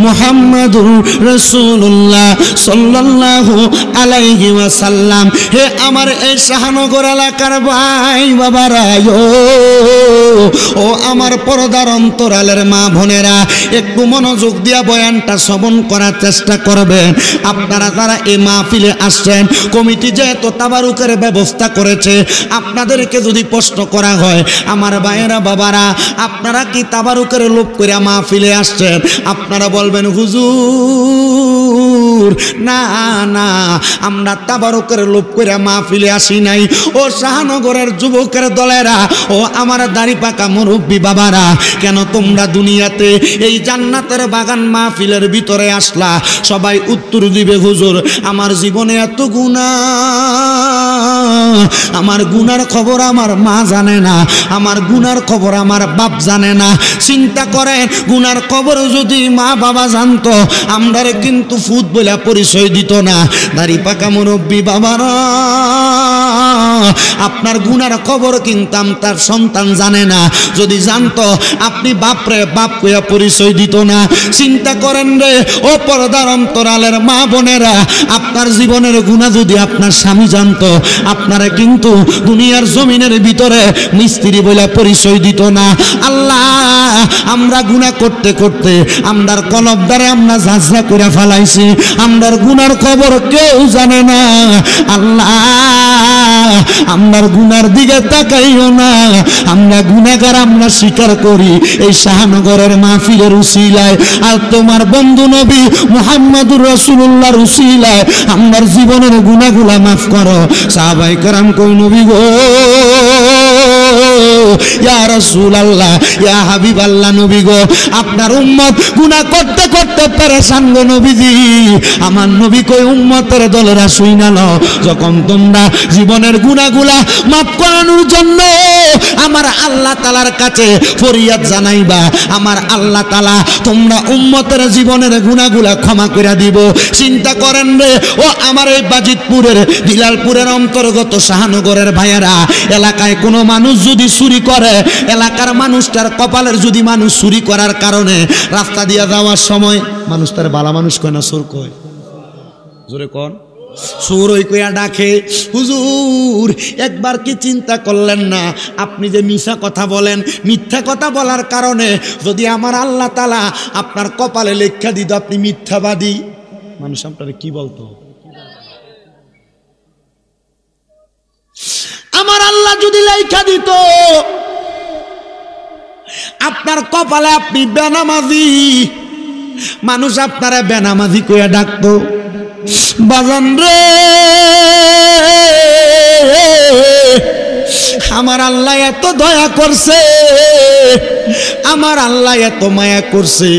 মুহাম্মাদুর রাসূলুল্লাহ সাল্লাল্লাহু আলাইহি ওয়াসাল্লাম। হে আমার এই শাহনগর এলাকার ভাই বাবারা, ও আমার পর্দার অন্তরালের মা বোনেরা, একটু মনোযোগ দিয়া বয়ানটা শ্রবণ করার চেষ্টা করবেন। আপনারা যারা এই মাহফিলে আসছেন, কমিটি যেহেতু তাবারুকের ব্যবস্থা করেছে, আপনাদেরকে যদি প্রশ্ন করা হয়, আমার ভাইয়েরা বাবারা, আপনারা কি তাবারুকের লোভ করে মাহফিলে আসছেন? আপনারা বলবেন হুজুর হুজুর না না, আমরা তাবারকের লোভ করে মাহফিলে আসি নাই। ও শাহনগরের যুবকের দলেরা, ও আমার দাড়ি পাকা মুরব্বী বাবারা, কেন তোমরা দুনিয়াতে এই জান্নাতের বাগান মাহফিলের ভিতরে আসলা? সবাই উত্তর দিবে, হুজুর আমার জীবনে এত গুনাহ, আমার গুনার খবর আমার মা জানে না, আমার গুনার খবর আমার বাপ জানে না। চিন্তা করেন, গুনার খবর যদি মা বাবা জানতো, আমরারে কিন্তু ফুট বলে পরিচয় দিত না। দাড়ি পাকা মুরব্বী বাবারা, আপনার গুনার খবর কিন্তু তার সন্তান জানে না। যদি জানতো, আপনি বাপরে বাপ কইয়া পরিচয় দিত না। চিন্তা করেন রে ও পর্দার অন্তরালের মা বোনেরা, আপনার জীবনের গুনাহ যদি আপনার স্বামী জানতো, আপনারা কিন্তু দুনিয়ার জমিনের ভিতরে মিস্ত্রি বলে পরিচয় দিত না। আল্লাহ, আমরা গুনাহ করতে করতে আমরার কলব দ্বারে আমরা ঝাঁঝরা করে ফেলাইছি, আমরার গুনার খবর কেউ জানে না। আল্লাহ, আমরার গুনার দিকে তাকাইও না, আমরা গুনাহগার, আমরা স্বীকার করি এই শাহনগরের মাহফিলের উসিলায় আর তোমার বন্ধু নবী মুহাম্মদুর রাসূলুল্লাহর উসিলায় আমরার জীবনের গুনাহগুলা মাফ করো। সাহাবায়ে কেরাম কই, নবী গো, ইয়া রাসূলুল্লাহ, ইয়া হাবিবাল্লাহ, নবী গো, আপনার উম্মত গুনাহ করতে করতে পেরেশান গো নবীজি। আমার নবী কই, উম্মতের দলেরা শুইনা লও, যখন তোমরা জীবনের গুনাহগুলা মাফ করানোর জন্য আমার আল্লাহ তাআলার কাছে ফরিয়াদ জানাইবা, আমার আল্লাহ তাআলা তোমরা উম্মতের জীবনের গুনাহগুলা ক্ষমা করে দিব। চিন্তা করেন রে ও আমার এই বাজিতপুরের দিলালপুরের অন্তর্গত শাহনগরের ভাইয়েরা, এলাকায় কোনো মানুষ যদি চুরি করে, এলাকার মানুষটার কপালের যদি মানুষ চুরি করার কারণে রাস্তা দিয়ে যাওয়ার সময় মানুষ তার বালা মানুষ কয় না, চোর কয়, জোরে কোন চোর ওই কইয়া ডাকে। হুজুর একবার কি চিন্তা করলেন না, আপনি যে মিছা কথা বলেন, মিথ্যা কথা বলার কারণে যদি আমার আল্লাহ তাআলা আপনার কপালে লেখা দিত আপনি মিথ্যাবাদী, মানুষ আপনার কি বলতো? আমার আল্লাহ যদি লেখা দিত আপনার কপালে আপনি বেনামাজি, মানুষ আপনারা বেনামাজি কইয়া ডাকতো। বাজান রে, আমার আল্লাহ এত দয়া করছে, আমার আল্লাহ এত মায়া করছে।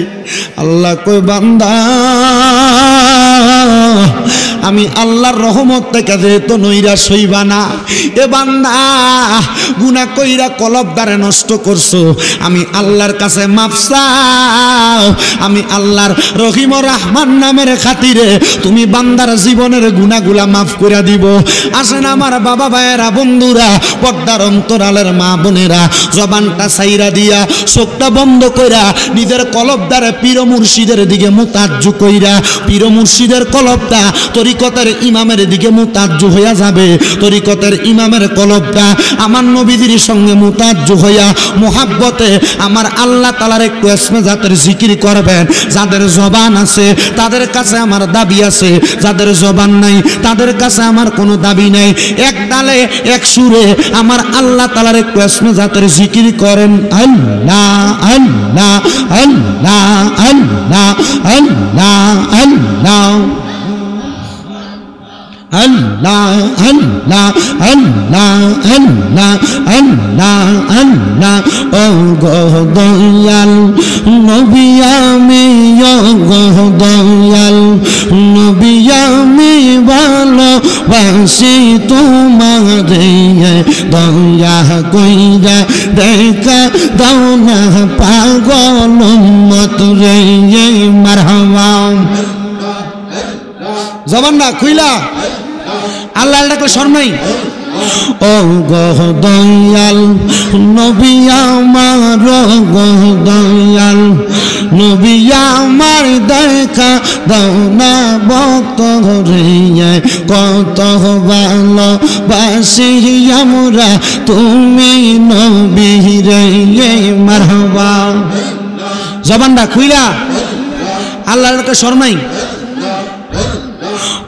আল্লাহ কই, বান্দা আমি আল্লাহর রহমত থেকে যেহেতু নৈরাশ হইবা না, এ বান্দা গুনাহ কইরা কলবদারে নষ্ট করছো, আমি আল্লাহর কাছে মাফ চাও। আমি আল্লাহর রহিম ও রহমান নামের খাতিরে তুমি বান্দার জীবনের গুনাহগুলা মাফ করে দিব। আসেন আমার বাবা ভাইয়েরা, বন্ধুরা, পর্দার অন্তরালের মা বোনেরা, জবানটা সাইরা দিয়া চোখটা বন্ধ কইরা নিজের কলবদারে পীর মুর্শিদের দিকে মুতাজ্জু কইরা, পীর মুর্শিদের কলবটা তরিকতের ইমামের দিকে মুতাজ্জু হইয়া যাবে। তরিকতের ইমামের কলবটা আমার নবীজির সঙ্গে মুতাজ্জু হইয়া মুহাব্বতে আমার আল্লাহ তাআলার একটু ইসমে জাতের জিকির করবেন। যাদের জবান আছে তাদের কাছে আমার দাবি আছে, যাদের জবান নাই তাদের কাছে আমার কোনো দাবি নাই। এক তালে এক সুরে আমার আল্লাহ তাআলার একটু ইসমে জাতের জিকির করেন। আল্লাহ আল্লাহ আল্লাহ আল্লাহ আল্লাহ আল্লাহ আল্লাহ আল্লাহ আল্লাহ আল্লাহ আল্লাহ আল্লাহ। ও গো দয়াল নবী আমি, ও গো দয়াল নবী আমি ভালোবাসি তোমারে, দয়া কইরা দেখা দাও না পাগল উম্মত রে। মারহাবা, জবান না খুইলা আল্লাহ ডাকলে শরম নাই। ও গো দয়াল নবী আমার, গো দয়াল নবী আমার দেখা দাও না ভক্ত রে, কত ভালোবাসি আমরা তুমি নবী রে। মারহাবা, জবানটা খুইলা আল্লাহ ডাকলে শরম নাই।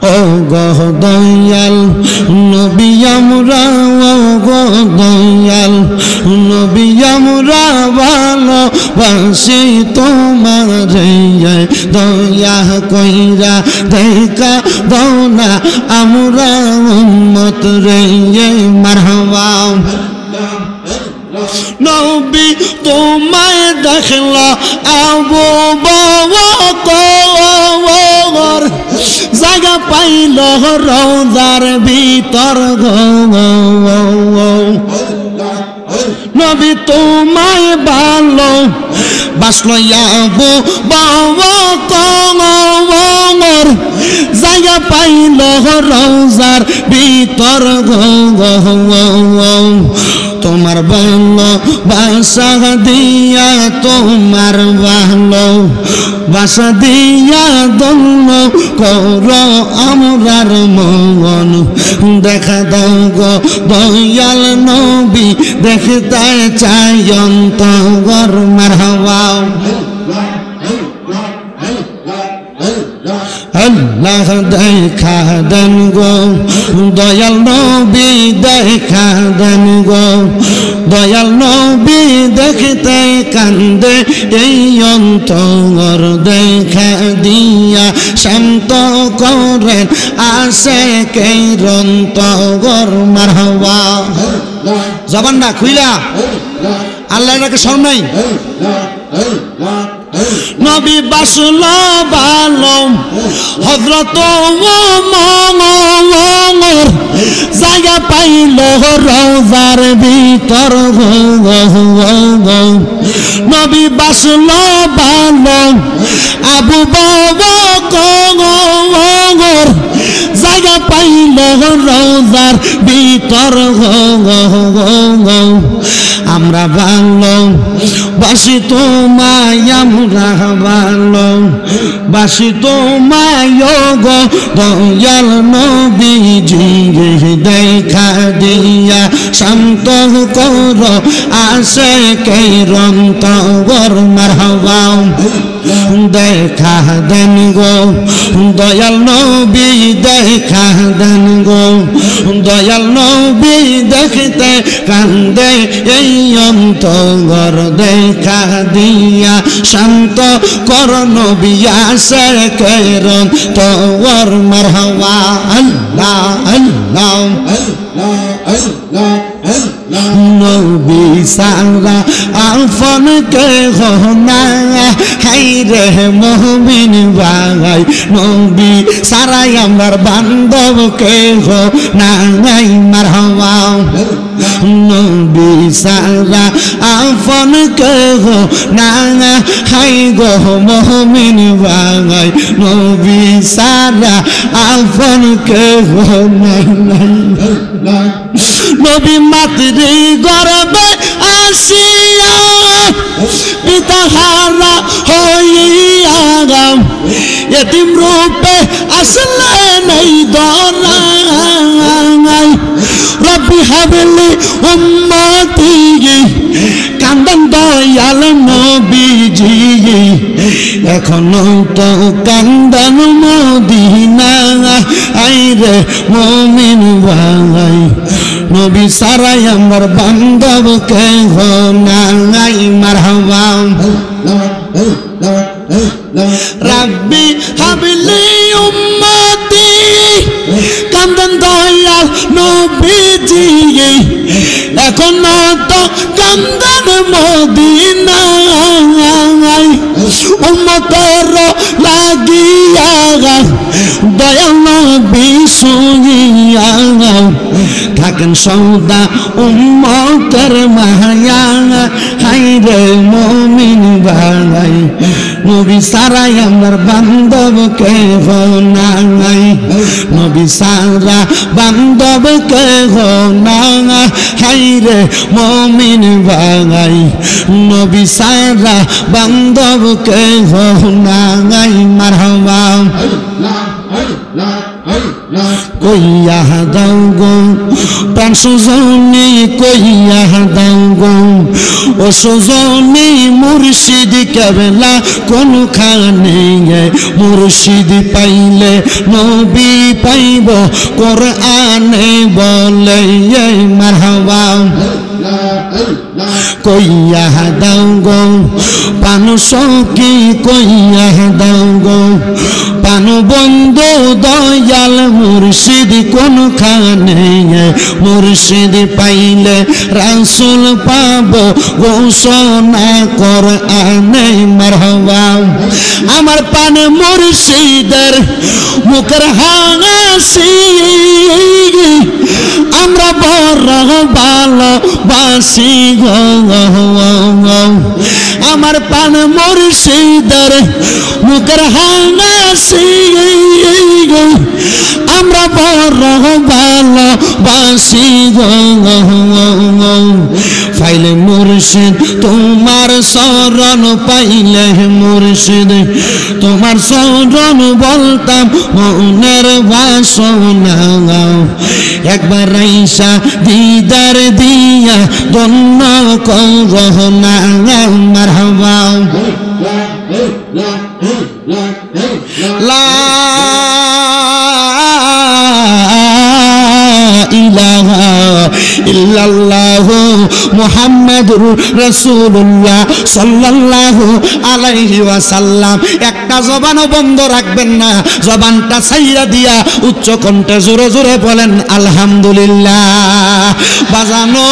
ও ও গো দয়াল নবী আমরা, ও গো দয়াল নবী আমরা ভালোবাসি তোমারে, দয়া কইরা দেখা দাও না আমরা উম্মত রে। মারহাবা নবী তোমায় দেখলা আবু বকর, জায়গা পাইল রওজার ভিতর গো। নবী তোমায় ভালো বাসলো আবু বকর, জায়গা পাইল রওজার ভিতর গো। তোমার ভালো বাসা দিয়া, তোমার ভালো বাসা দিয়া দন্য কর আমরার মন। দেখা দাও গো দয়াল নবী, দেখতে চাই অন্তর। মারহাবা আল্লাহ দেখা দেন গো দয়াল নবী, দেখা দেন গো দয়াল নবী, দেখতে কান্দে এই অন্তর। দেখা দিয়া শান্ত করেন আশিকের অন্তর। মারহাবা জবান না খুইলা আল্লাহ এটাকে শরম নাই। নবী বাসল ভালো হযরত ওমর, জায়গা পাইল রওজার ভিতর গো। নবী বাসল ভালো আবু বকর, জায়গা পাইল রওজার ভিতর গো। আমরা ভালো বাসি তোমায়, আমরা ভালো বাসি তোমায় গো দয়াল নবীজি, দেখা দিয়া শান্ত কর আশিকের অন্তর। মারহাবা দেখা দেন গো দয়াল নবী, দেখা দেন গো দয়াল নবী, দেখতে কান্দে এই অন্তর। দেখা দিয়া শান্ত কর নবী আশিকের অন্তর। মারহাবা আল্লাহ আল্লাহ নবী সারা আফন কে না, হাই রে মুমিন ভাই নবী সারাই আমার বান্ধব কে না। মারহাবা নবী সারা আফন কে না, হাই গো মুমিন ভাই নবী সারা আফন কে না। নবী মাতৃ গর্ভে আসিয়া পিতা হারা হইয়া, এতিম রূপে আসলেন এই দুনিয়ায়। রব্বি হাবলি উম্মতি, কান্দেন দয়াল নবীজি, এখনো তো কান্দেন মদিনা। আইরে মুমিন ভাই নবী সারাই আমার বান্ধব কে নাই। মারহাবা রাব্বি হাবলি উম্মতি, কান্দেন দয়াল নবীজি, এখনো তো কান্দেন মদিনায়। উম্মতের লাগিয়া দয়াল নবী শুইয়া, থাকেন সৌদা উম্মতের মায়া। হাই রে মুমিন ভাই নবী সারাই আমার বান্ধব কে নাই। নবী সারা বান্ধব কে না, হাই রে মুমিন ভাই নবী সারা বান্ধব কে নাই। মারহাবা কইয়া দাও গো প্রাণ সুজনী, কইয়া দাও গো ও সুজনী মুর্শিদ মুর্শিদ কেবলা কোনখানে মুর্শিদ পাইলে নবী পাইব কোরআনে বলে মারহাবা কইয়া দাও গো পানু সখী কইয়া দাও গো পানু বন্ধু দয়াল মুর্শিদ কোনখানে মুর্শিদ পাইলে রাসূল পাবো ঘোষণা কোরআনে মারহাবা আমার পানে মুর্শিদের মুখের হাসি আমরা বড় ভালোবাসি গো আমার পান মুর্শিদের মুখের হাসি আমরা বড় ভালোবাসি গো পাইলে মুর্শিদ তোমার শরণ পাইলে মুর্শিদ তোমার শরণ বলতাম মনের বাসনা একবার রাইসা দিদার দিয়া ধন্য করোনা মারহাবা লা ইলাহা ইল্লাল্লাহু মুহাম্মাদুর রাসূলুল্লাহ সাল্লাল্লাহু আলাইহি ওয়াসাল্লাম একটা জবানও বন্ধ রাখবেন না জবানটা ছাইরা দিয়া উচ্চ কণ্ঠে জোরে জোরে বলেন আলহামদুলিল্লাহ বাজানো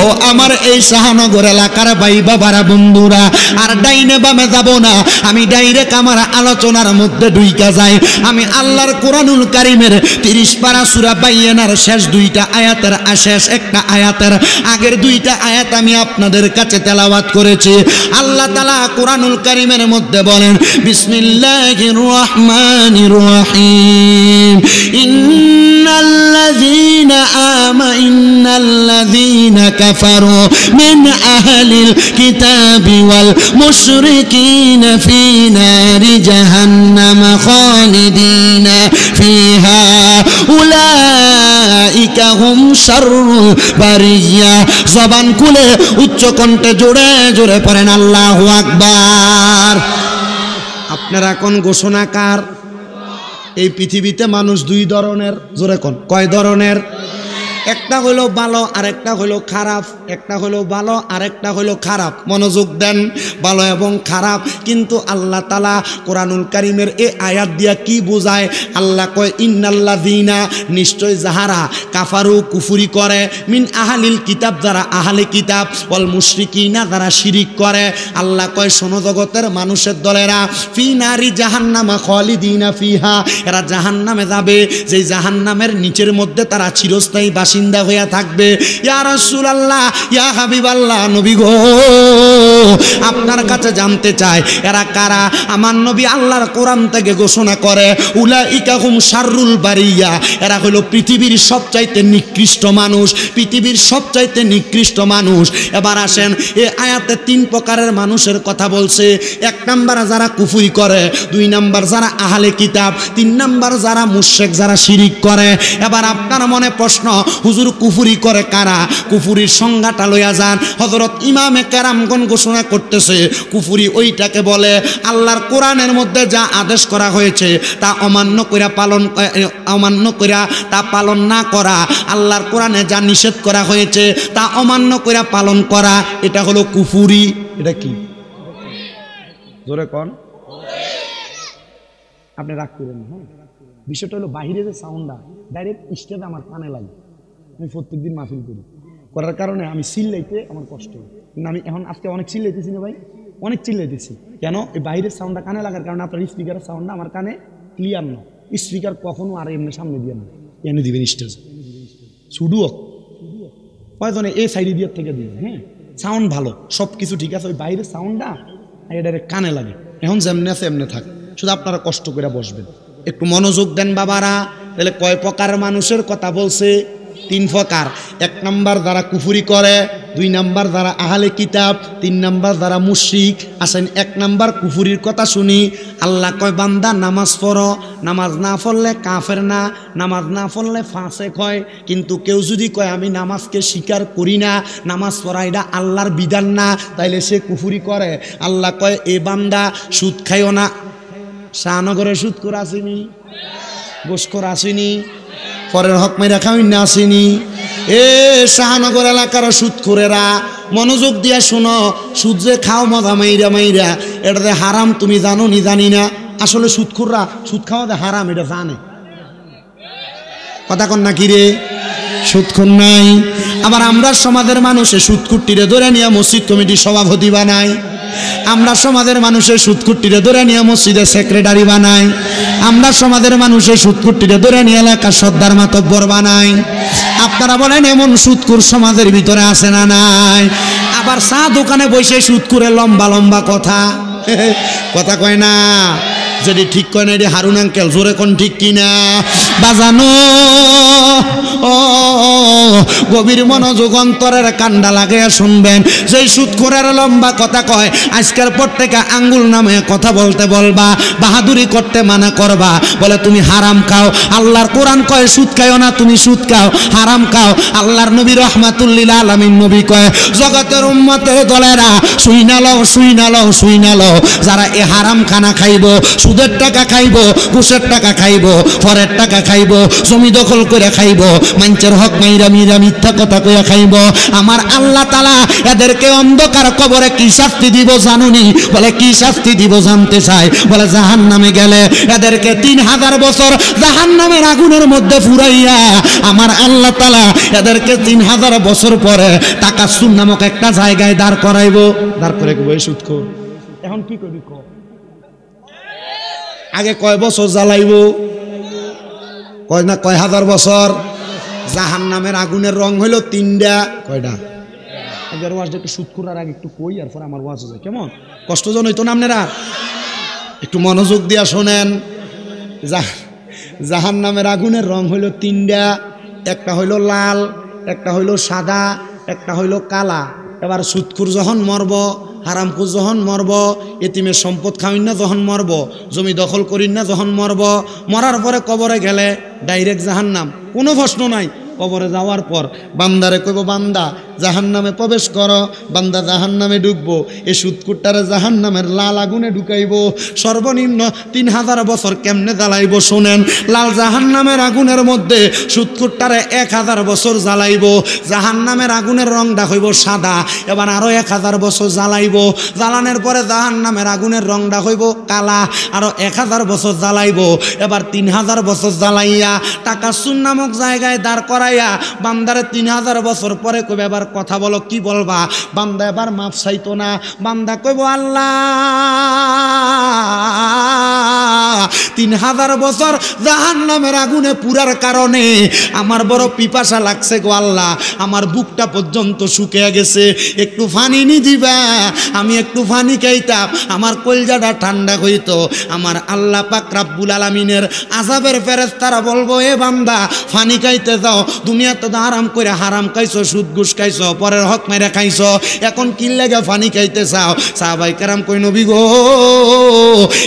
ও আমার এই শাহনগর এলাকার ভাই বাবারা বন্ধুরা আর ডাইনে বামে যাব না আমি ডাইরেক্ট আমার আলোচনার মধ্যে ঢুইকা যাই আমি আল্লাহর কোরআনুল কারীমের 30 পারা সূরা বাইয়ানার শেষ দুইটা আয়াতের শেষ একটা আয়াতের আগের দুইটা আয়াত আমি আপনাদের কাছে তেলাওয়াত করেছি আল্লাহ তাআলা কোরআনুল কারীমের মধ্যে বলেন বিসমিল্লাহির রহমানির রহিম ইন্নাল্লাযীনা কাফারু মিন আহলিল কিতাবি ওয়াল মুশরিকিনা ফি নারি জাহান্নাম খালিদিনা ফিহা উলাইকা হুম শাররুল বারিয়া জবান খুলে উচ্চ কণ্ঠে জোরে জোরে পড়েন আল্লাহু আকবার আপনারা কোন ঘোষণাকার এই পৃথিবীতে মানুষ দুই ধরনের জোরে কোন কয় ধরনের একটা হলো ভালো আর একটা হলো খারাপ একটা হলো ভালো আর একটা হলো খারাপ মনোযোগ দেন ভালো এবং খারাপ কিন্তু আল্লাহ তাআলা কোরআনুল কারীমের এই আয়াত দিয়া কি বোঝায় আল্লাহ কয় ইন্নাল্লাযীনা নিশ্চয় যাহারা কাফারু কুফরি করে মিন আহলিল কিতাব যারা আহলে কিতাব ওয়াল মুশরিকিনা যারা শিরিক করে আল্লাহ কয় শোনো জগতের মানুষের দলেরা ফি নারি জাহান্নামা খালিদিনা ফিহা এরা জাহান্নামে যাবে যেই জাহান্নামের নিচের মধ্যে তারা চিরস্থায়ী বাসিন্দা হইয়া থাকবে ইয়া রাসূলুল্লাহ ইয়া হাবিবাল্লাহ নবী গো আপনার কাছে জানতে চাই এরা কারা আমার নবী আল্লাহর কোরআন থেকে ঘোষণা করে উলাইকা হুম শাররুল বারিয়া এরা হলো পৃথিবীর সবচাইতে নিকৃষ্ট মানুষ পৃথিবীর সবচাইতে নিকৃষ্ট মানুষ এবার আসেন এই আয়াতে 3 প্রকারের মানুষের কথা বলছে 1 নাম্বার যারা কুফরি করে 2 নাম্বার যারা আহলে কিতাব 3 নাম্বার যারা মুশরিক যারা শিরিক করে এবার আপনার মনে প্রশ্ন হুজুর কুফরি করে কারা কুফরির সংজ্ঞাটা লইয়া যান হযরত ইমামে কেরামগণ ঘোষণা করতেছে কুফরি ওইটাকে বলে আল্লাহর কোরআনের মধ্যে যা আদেশ করা হয়েছে তা অমান্য কইরা তা পালন না করা আল্লাহর কোরআনে যা নিষেধ করা হয়েছে তা অমান্য কইরা পালন করা এটা হলো কুফরি এটা কি জোরে কোন আপনি রাগ করেন হ্যাঁ বিষয়টা হলো বাইরে যে সাউন্ডটা ডাইরেক্ট স্টেজে আমার কানে লাগে আমি প্রত্যেকদিন মাহফিল করার কারণে আমি চিল্লাইতে আমার কষ্ট কিন্তু আমি এখন আজকে অনেক চিল্লাইতেছি না ভাই অনেক চিল্লাইতেছি কেন এই বাইরের সাউন্ডটা কানে লাগার কারণে আপনার স্পিকারের সাউন্ডটা আমার কানে ক্লিয়ার না স্পিকার কখনো আর এমনি সামনে দিয়ে না এনে দিবেন স্টেজ শুধু কয়জনে এই সাইডে দিয়ে থেকে দিবেন হ্যাঁ সাউন্ড ভালো সব কিছু ঠিক আছে ওই বাইরের সাউন্ডটা এটা কানে লাগে এখন যেমনি আছে এমনি থাকে শুধু আপনারা কষ্ট করে বসবেন একটু মনোযোগ দেন বাবারা তাহলে কয় প্রকার মানুষের কথা বলছে তিন প্রকার। এক নাম্বার যারা কুফরি করে, দুই নাম্বার যারা আহলে কিতাব, তিন নাম্বার যারা মুশরিক। আসেন এক নাম্বার কুফরির কথা শুনি। আল্লাহ কয় বান্দা নামাজ পড়ো, নামাজ না পড়লে কাফের না, নামাজ না পড়লে ফাসেক হয়। কিন্তু কেউ যদি কয় আমি নামাজকে স্বীকার করি না, নামাজ পড়া এটা আল্লাহর বিধান না, তাইলে সে কুফরি করে। আল্লাহ কয় এ বান্দা সুদ খাইও না। শাহনগরে সুদ করে আসেনি, গোস করে আসেনি, পরের হক মেরা খাওয়াই না আসেনি। এ শাহনগর এলাকার সুদখোরেরা মনোযোগ দিয়া শোনো, সুদ যে খাও মজা মাইরা মাইরা, এটা যে হারাম তুমি জানো নি জানি না। আসলে সুদখোররা সুদ খাওয়া যে হারাম এটা জানে। কথা কন না কি রে? সুদখোর নাই। আবার আমরা সমাজের মানুষে সুদকুট্টিরে ধরে নিয়ে মসজিদ কমিটির সভাপতি বানাই। আমরা সমাজের মানুষের সুদকুট্টিরে ধরে নিয়ে মসজিদের সেক্রেটারি বানাই। আমরা সমাজের মানুষের সুদকুট্টিরে ধরে নিয়ে এলাকার সর্দার মাতব্বর বানাই। আপনারা বলেন এমন সুদকুর সমাজের ভিতরে আছে না নাই? আবার চা দোকানে বসে সুদকুরে লম্বা লম্বা কথা কথা কয় না। যদি ঠিক কয় না এটি হারুন আঙ্কেল, জোরে কোন ঠিক কিনা বাজানো। ও গভীর মনোযোগ অন্তরের কান্ডা লাগে শুনবেন। যেই সুদখোরের লম্বা কথা কয়, আজকের পর থেকে আঙ্গুল নামে কথা বলতে বলবা, বাহাদুরি করতে মানা করবা। বলে তুমি হারাম খাও, আল্লাহর কোরআন কয় সুদ খাও না, তুমি সুদ খাও, হারাম খাও। আল্লাহর নবী রহমাতুল্লিল আলামিন নবী কয় জগতের উম্মতের দলেরা শুই না লও, শুই না লও, শুই না লও। যারা এ হারাম খানা খাইব, সুদের টাকা খাইব, ঘুষের টাকা খাইব, ফরের টাকা খাইব, জমি দখল করে খাইব, মানুষের হক মাইরা মিরা মিথ্যা কথা কইয়া খাইব, আমার আল্লাহ তাআলা এদেরকে অন্ধকার কবরে কি শাস্তি দিব জানুনি? বলে কি শাস্তি দিব জানতে চাই? বলে জাহান্নামে গেলে এদেরকে 3000 বছর জাহান্নামের আগুনের মধ্যে ফুরাইয়া আমার আল্লাহ তাআলা এদেরকে 3000 বছর পরে তাকাসসুর নামক একটা জায়গায় দাঁড় করাইব। দাঁড় করে কই সুদখোর এখন কি করবি? আগে কয় বছর জ্বালাইব? কয় না কয় হাজার বছর? জাহান্নামের আগুনের রং হইল 3টা। কয়টা? আগের ওয়াজ একটু সুদ করার আগে একটু কই, আর পরে আমার ওয়াজ যায় কেমন কষ্টজন হইতো না আপনারা? একটু মনোযোগ দিয়া শোনেন। জাহান্নামের আগুনের রং হইল 3টা। একটা হইল লাল, একটা হইল সাদা, একটা হইল কালা। এবার সুদখোর যখন মরব, হারামখোর যখন মরব, এতিমের সম্পদ খাওয়িন না যখন মরব, জমি দখল করিন না যখন মরব, মরার পরে কবরে গেলে ডাইরেক্ট জাহান্নাম, কোনো প্রশ্ন নাই। কবরে যাওয়ার পর বান্দারে কইব বান্দা জাহান্নামে প্রবেশ করো, বান্দা জাহান্নামে ঢুকবো। এই সুদকুট্টারে জাহান্নামের লাল আগুনে ঢুকাইব। সর্বনিম্ন 3000 বছর কেমনে জ্বালাইব শোনেন। লাল জাহান্নামের আগুনের মধ্যে সুদকুট্টারে 1000 বছর জ্বালাইব। জাহান্নামের আগুনের রংটা হইব সাদা। এবার আরো 1000 বছর জ্বালাইব। জ্বালানোর পরে জাহান্নামের আগুনের রংটা হইব কালা। আরো 1000 বছর জ্বালাইব। এবার 3000 বছর জ্বালাইয়া তাকাসসুর নামক জায়গায় দাঁড় করাইয়া বান্দারে 3000 বছর পরে কইবে এবার কথা বলো, কি বলবা? বান্দা এবার মাপ চাইতো না। বান্দা কইব আল্লাহ 3000 বছর জাহান্নামের আগুনে পুরার কারণে আমার বড় পিপাসা লাগছে গো আল্লাহ, আমার বুকটা পর্যন্ত শুকিয়ে গেছে, একটু পানি নি দিবা? আমি একটু পানি খাইতাম, আমার কলজাটা ঠান্ডা হইতো। আমার আল্লাহ পাক রব্বুল আলামিনের আযাবের ফেরেশতারা বলবো এ বান্দা পানি খাইতে যাও, দুনিয়াতে তো আরাম করে হারাম খাইছো, সুদ ঘুষ খাইছো, পরের হক মেরে খাইছো, এখন কি লাগে পানি খাইতে চাও? সাহাবায়ে কেরাম কই নবী গো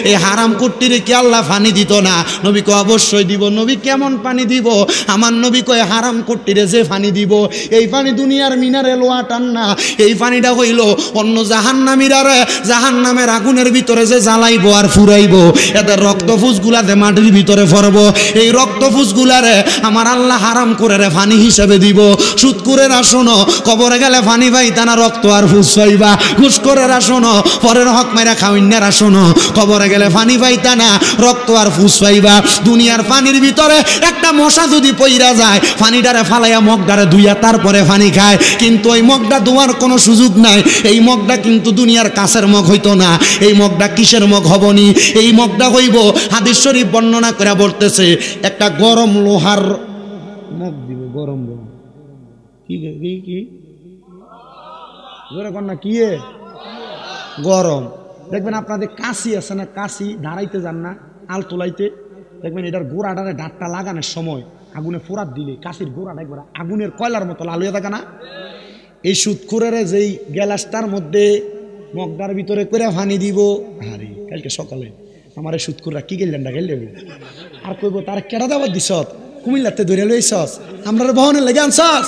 এই হারাম কুট্টিরে কি আল্লাহ পানি দিত না? নবী কয় অবশ্যই দিব। নবী কেমন পানি দিব? আমার নবী কয় হারাম কুট্টিরে যে পানি দিব, এই পানি দুনিয়ার মিনারেল ওয়াটার না, এই পানিটা হইল অন্য জাহান্নামীরারে জাহান্নামের আগুনের ভিতরে যে জ্বালাইবো আর ফুরাইবো, এদের রক্তফুসগুলা যে মাটির ভিতরে পড়বো, এই রক্তফুসগুলারে আমার আল্লাহ হারাম করে রে পানি হিসেবে দিব। সুদখোরেরা শোনো, কবরে গেলে পানি পাইতা না, রক্ত আর ফুস পাইবা। ঘুষখোরেরা শোনো, পরের হক মেরা খাওয়িনেরা শোনো, কবরে গেলে পানি পাইতা না, রক্ত আর ফুস পাইবা। দুনিয়ার পানির ভিতরে একটা মশা যদি পইরা যায়, পানিটারে ফালাইয়া মগডারে ধুইয়া তারপরে পানি খায়, কিন্তু ওই মগটা ধোয়ার কোনো সুযোগ নাই। এই মগটা কিন্তু দুনিয়ার কাছের মগ হইতো না। এই মগটা কিসের মগ হবনি? এই মগটা হইব হাদিস শরীফ বর্ণনা করে বলতেছে একটা গরম লোহার মগ দিব। গরম কি কি কি কন্যা কি গরম। দেখবেন আপনাদের কাশি আছে না, কাশি দাঁড়াইতে যান না আল তোলাইতে, দেখবেন এটার গোড়াটারে ডাটটা লাগানোর সময় আগুনে ফোরাত দিলে কাশির গোড়াটা একবার আগুনের কয়লার মতো লাল হয়ে থাকে না? এই সুদখোরের যেই গ্যালাসটার মধ্যে মগদার ভিতরে করে পানি দিব, আরে কালকে সকালে আমার এই সুদখোররা কি গেলেন না গেলে আর কইব তার কেডা দাবার দিস, কুমিল্লাতে ধরে লইছস, আমরা বহনের লেগে আনছস।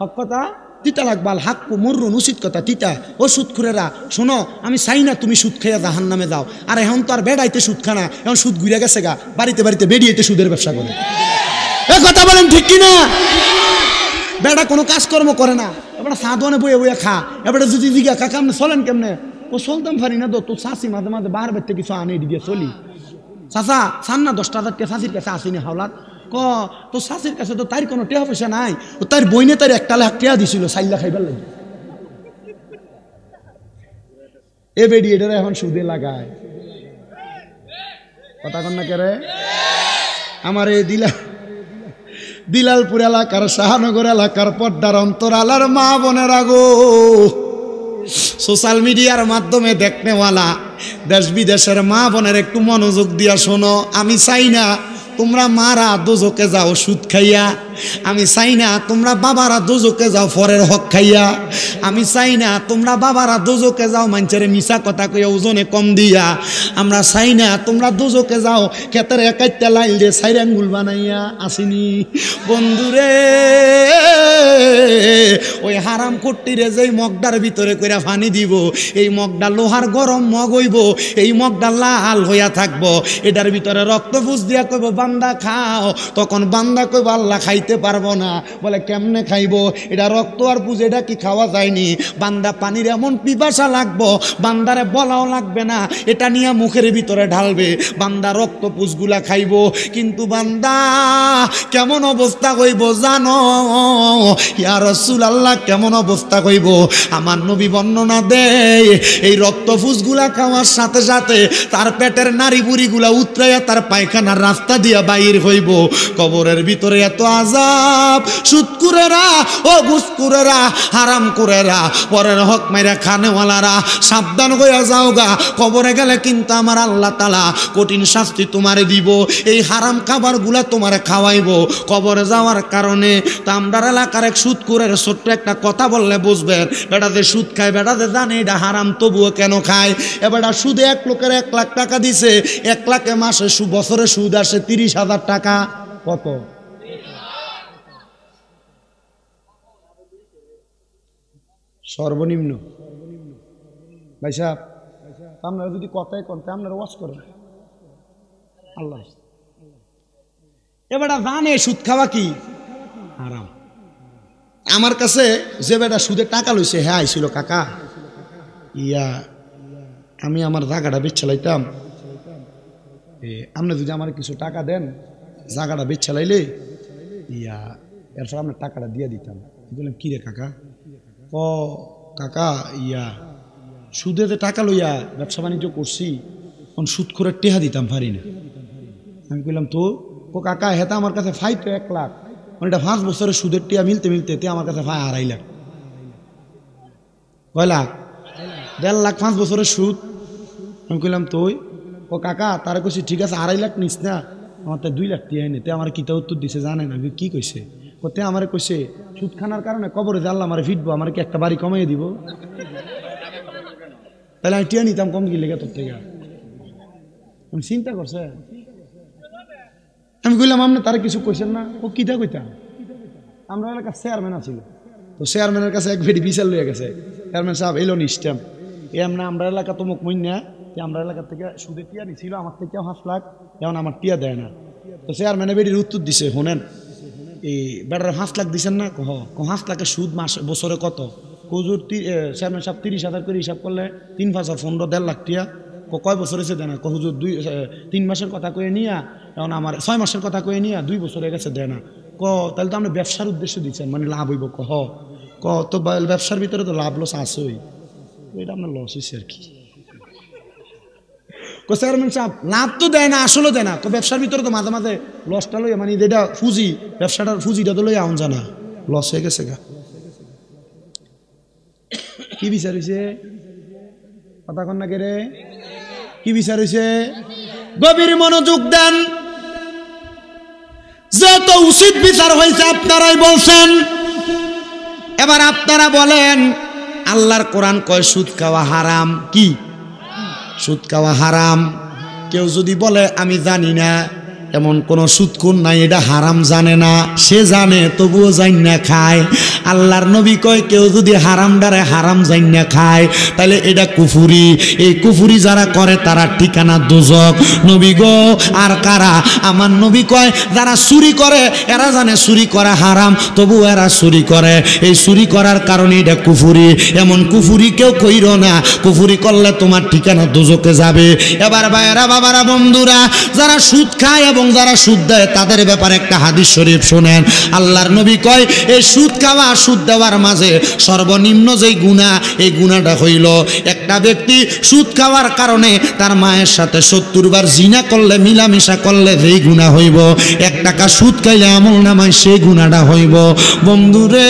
হক কথা তিতা লাগবাল, হাক্কু মররুন, উচিত কথা তিতা। ও সুদখোরেরা শোনো, আমি চাই না তুমি সুদ খাইয়া জাহান নামে যাও। আর এখন তো আর বেড়াইতে সুদ খানা, এখন সুদ ঘুরে গেছে গা, বাড়িতে বাড়িতে বেরিয়েতে সুদের ব্যবসা করে। এ কথা বলেন ঠিক কিনা? বেড়া কোনো কাজকর্ম করে না, এবার সাধনে বইয়ে বইয়ে খা। এবারে যদি জিজ্ঞা কাকা আপনি চলেন কেমনে, ও চলতাম পারি না, তো চাষি মাঝে মাঝে বার বেরতে কিছু আনে দিয়ে চলি। চাচা চান না 10,000 টাকা চাষির কাছে আসেনি হাওলাত, ক তো চাষির কাছে তো তার কোনো টেহা পয়সা নাই, ও তার বইনে তার 1 লাখ টেহা দিছিল সাইল্লা খাইবার লাগে। এ বেডি এটারে এখন সুদে লাগায়, কথা কন না কেরে? আমার এই দিলালপুর এলাকার শাহনগর এলাকার পর্দার অন্তরালার মা বোনেরা গো, সোশ্যাল মিডিয়ার মাধ্যমে দেখনেওয়ালা দেশ বিদেশের মা বোনের একটু মনোযোগ দিয়া শোনো। আমি চাই না তোমরা মারা দোজকে যাও সুদ খাইয়া, আমি চাই না তোমরা বাবারা দোজকে যাও ফরের হক খাইয়া, আমি চাই না তোমরা বাবারা দোজকে যাও মানুষের মিশা কথা কইয়া ওজনে কম দিয়া, আমরা চাই না তোমরা দোজকে যাও ক্ষেতের একাইটা লাইল দিয়ে 4 আঙ্গুল বানাইয়া। আসিনি বন্ধুরে, ওই হারাম কুট্টিরে যেই মগডার ভিতরে কইরা পানি দিব, এই মগডা লোহার গরম মগ হইব, এই মগডা লাল হইয়া থাকবো, এটার ভিতরে রক্ত ফুস দিয়া কইব বান্দা খাও, তখন বান্দা কইব আল্লাহ খাইতে পারবো না। বলে কেমনে খাইবো, এটা রক্ত আর পুজ, এটা কি খাওয়া যায়নি? বান্দা পানির এমন পিপাসা লাগবো, বান্দারে বলাও লাগবে না, এটা নিয়ে মুখের ভিতরে ঢালবে, বান্দা রক্ত পুজগুলা খাইবো। কিন্তু বান্দা কেমন অবস্থা হইব জানো? ইয়া রাসূলুল্লাহ কেমন অবস্থা হইব? আমার নবী বর্ণনা দেয়, এই রক্ত ফুসগুলা খাওয়ার সাথে সাথে তার পেটের নারী বুড়িগুলা উতরাইয়া তার পায়খানার রাস্তা দিয়া বাইর হইব। কবরের ভিতরে এত আযাব, সুদকুরেরা ও ঘুষকুরেরা হারাম কুরেরা পরের হক মাইরা খানেওয়ালারা সাবধান হইয়া যাওগা, কবরে গেলে কিন্তু আমার আল্লাহ তাআলা কঠিন শাস্তি তোমারে দিব। এই হারাম খাবারগুলা তোমারে খাওয়াইব কবরে যাওয়ার কারণে। তা আমরা এলাকার এক সুদকুরের ছোট্ট একটা কথা বললে বুঝবেন, বেটাতে সুদ খায়, বেটাতে জানে এটা হারাম তবুও কেন খায়। এবারটা সুদে এক লোকের 1 লাখ টাকা দিছে, 1 লাখে মাসে বছরে সুদ আসে 30,000 টাকা। কত? সর্বনিম্ন। ভাই সাহেব আপনারা যদি কথাই করতে আপনারা ওয়াজ করেন আল্লাহ। এবারটা জানে সুদ খাওয়া কি হারাম। আমার কাছে যে বেটা সুদে টাকা লইছে হ্যাঁ আইছিল, কাকা ইয়া আমি আমার জায়গাটা বেচালাইতাম, আপনি যদি আমার কিছু টাকা দেন জায়গাটা বেচালাইলে ইয়া এরপর আপনার টাকাটা দিয়ে দিতাম। বললাম কি রে কাকা? ও কাকা ইয়া সুদে যে টাকা লইয়া ব্যবসা বাণিজ্য করছি, কোন সুদ করে টেহা দিতাম পারি না। আমি বললাম তো ও কাকা হেতা আমার কাছে ফাই তো 1 লাখ, মানে এটা 5 বছরের সুদের টিয়া মিলতে মিলতে আমার কাছে ফাই 2.5 লাখ। কয় লাখ? 1.5 লাখ 5 বছরের সুদ। আমি কইলাম তুই ও কাকা তারা কইছি ঠিক আছে 2.5 লাখ নিস না, আমার তো 2 লাখ টিয়া এনে। তে আমার কিতা উত্তর দিছে জানেন? আমি কি কইছে? তে আমার কইছে সুদ খানার কারণে কবরে যে আল্লাহ আমার ফিটবো, আমার কি একটা বাড়ি কমাইয়ে দিব? তাহলে আমি টিয়া নিতাম কম কি লেগে তোর থেকে। আমি চিন্তা করছে, আমি কইলাম আপনি তারা কিছু কইছেন না? ও কিতা কইতাম? আমরা এলাকার চেয়ারম্যান আছিল, তো চেয়ারম্যানের কাছে এক ভেড়ি বিচার লইয়া গেছে। চেয়ারম্যান সাহেব এলো নি স্ট্যাম্প, এমন আমরা এলাকা তমুক মইনা আমরা এলাকার থেকে সুদে টিয়া নিছিল, আমার থেকে 5 লাখ, যেমন আমার টিয়া দেয় না। তো চেয়ারম্যানে বেডির উত্তর দিছে, শোনেন এই বেটার 5 লাখ দিচ্ছেন না? 5 লাখের সুদ মাসে বছরে কত? কজুর চেয়ারম্যান সাহেব 30,000 করে হিসাব করলে 3 5 আর 15 1.5 লাখ টিয়া। কয় বছর হয়েছে দেয় না? হুজুর 3 মাসের কথা কয়ে নিয়া, এখন আমার 6 মাসের কথা কয়ে নিয়া 2 বছর হয়ে গেছে দেয় না। তাহলে তো আপনি ব্যবসার উদ্দেশ্য দিচ্ছেন, মানে লাভ হইব। তো ব্যবসার ভিতরে তো লাভ লস আসেই, এটা আপনার লস হয়েছে আর কি। চেয়ারম্যান সাহেব লাভ তো দেয় না, আসলে দেয় না। ব্যবসার ভিতরে তো মাঝে মাঝে লসটা লইয়া, মানে যেটা পুঁজি, ব্যবসাটার পুঁজিটা তো লইয়া আউন জানা লস হয়ে গেছে গা। কি বিচার হয়েছে? কথা কন না কে রে? কি বিচার হয়েছে? গভীর মনোযোগ দেন। তো উচিত বিচার হয়েছে আপনারাই বলছেন। এবার আপনারা বলেন আল্লাহর কোরআন কয় সুদ খাওয়া হারাম। কি সুদ খাওয়া হারাম? কেউ যদি বলে আমি জানি না, এমন কোন সুদখোর নাই এটা হারাম জানে না, সে জানে তবুও জান না খায়। আল্লাহর নবী কয় কেউ যদি হারাম ডারে হারাম জান না খায় তাহলে এটা কুফুরি। এই কুফুরি যারা করে তারা ঠিকানা দোজক। নবী গো আর কারা? আমার নবী কয় যারা চুরি করে এরা জানে চুরি করা হারাম, তবু এরা চুরি করে। এই চুরি করার কারণে এটা কুফুরি। এমন কুফুরি কেউ কইরো না, কুফুরি করলে তোমার ঠিকানা দোজকে যাবে। এবার ভাইয়েরা বাবারা বন্ধুরা, যারা সুদ খায় এবং যারা সুদ দেয় তাদের ব্যাপারে একটা হাদিস শরীফ শোনেন। আল্লাহর নবী কয় এই সুদ খাওয়া সুদ দেওয়ার মাঝে সর্বনিম্ন যেই গুনাহ, এই গুনাহটা হইল একটা ব্যক্তি সুদ খাওয়ার কারণে তার মায়ের সাথে 70 বার জিনা করলে, মিলামিশা করলে যেই গুনাহ হইব, 1 টাকা সুদ খাইলে আমল নামায় সেই গুনাহটা হইব। বন্ধুরে,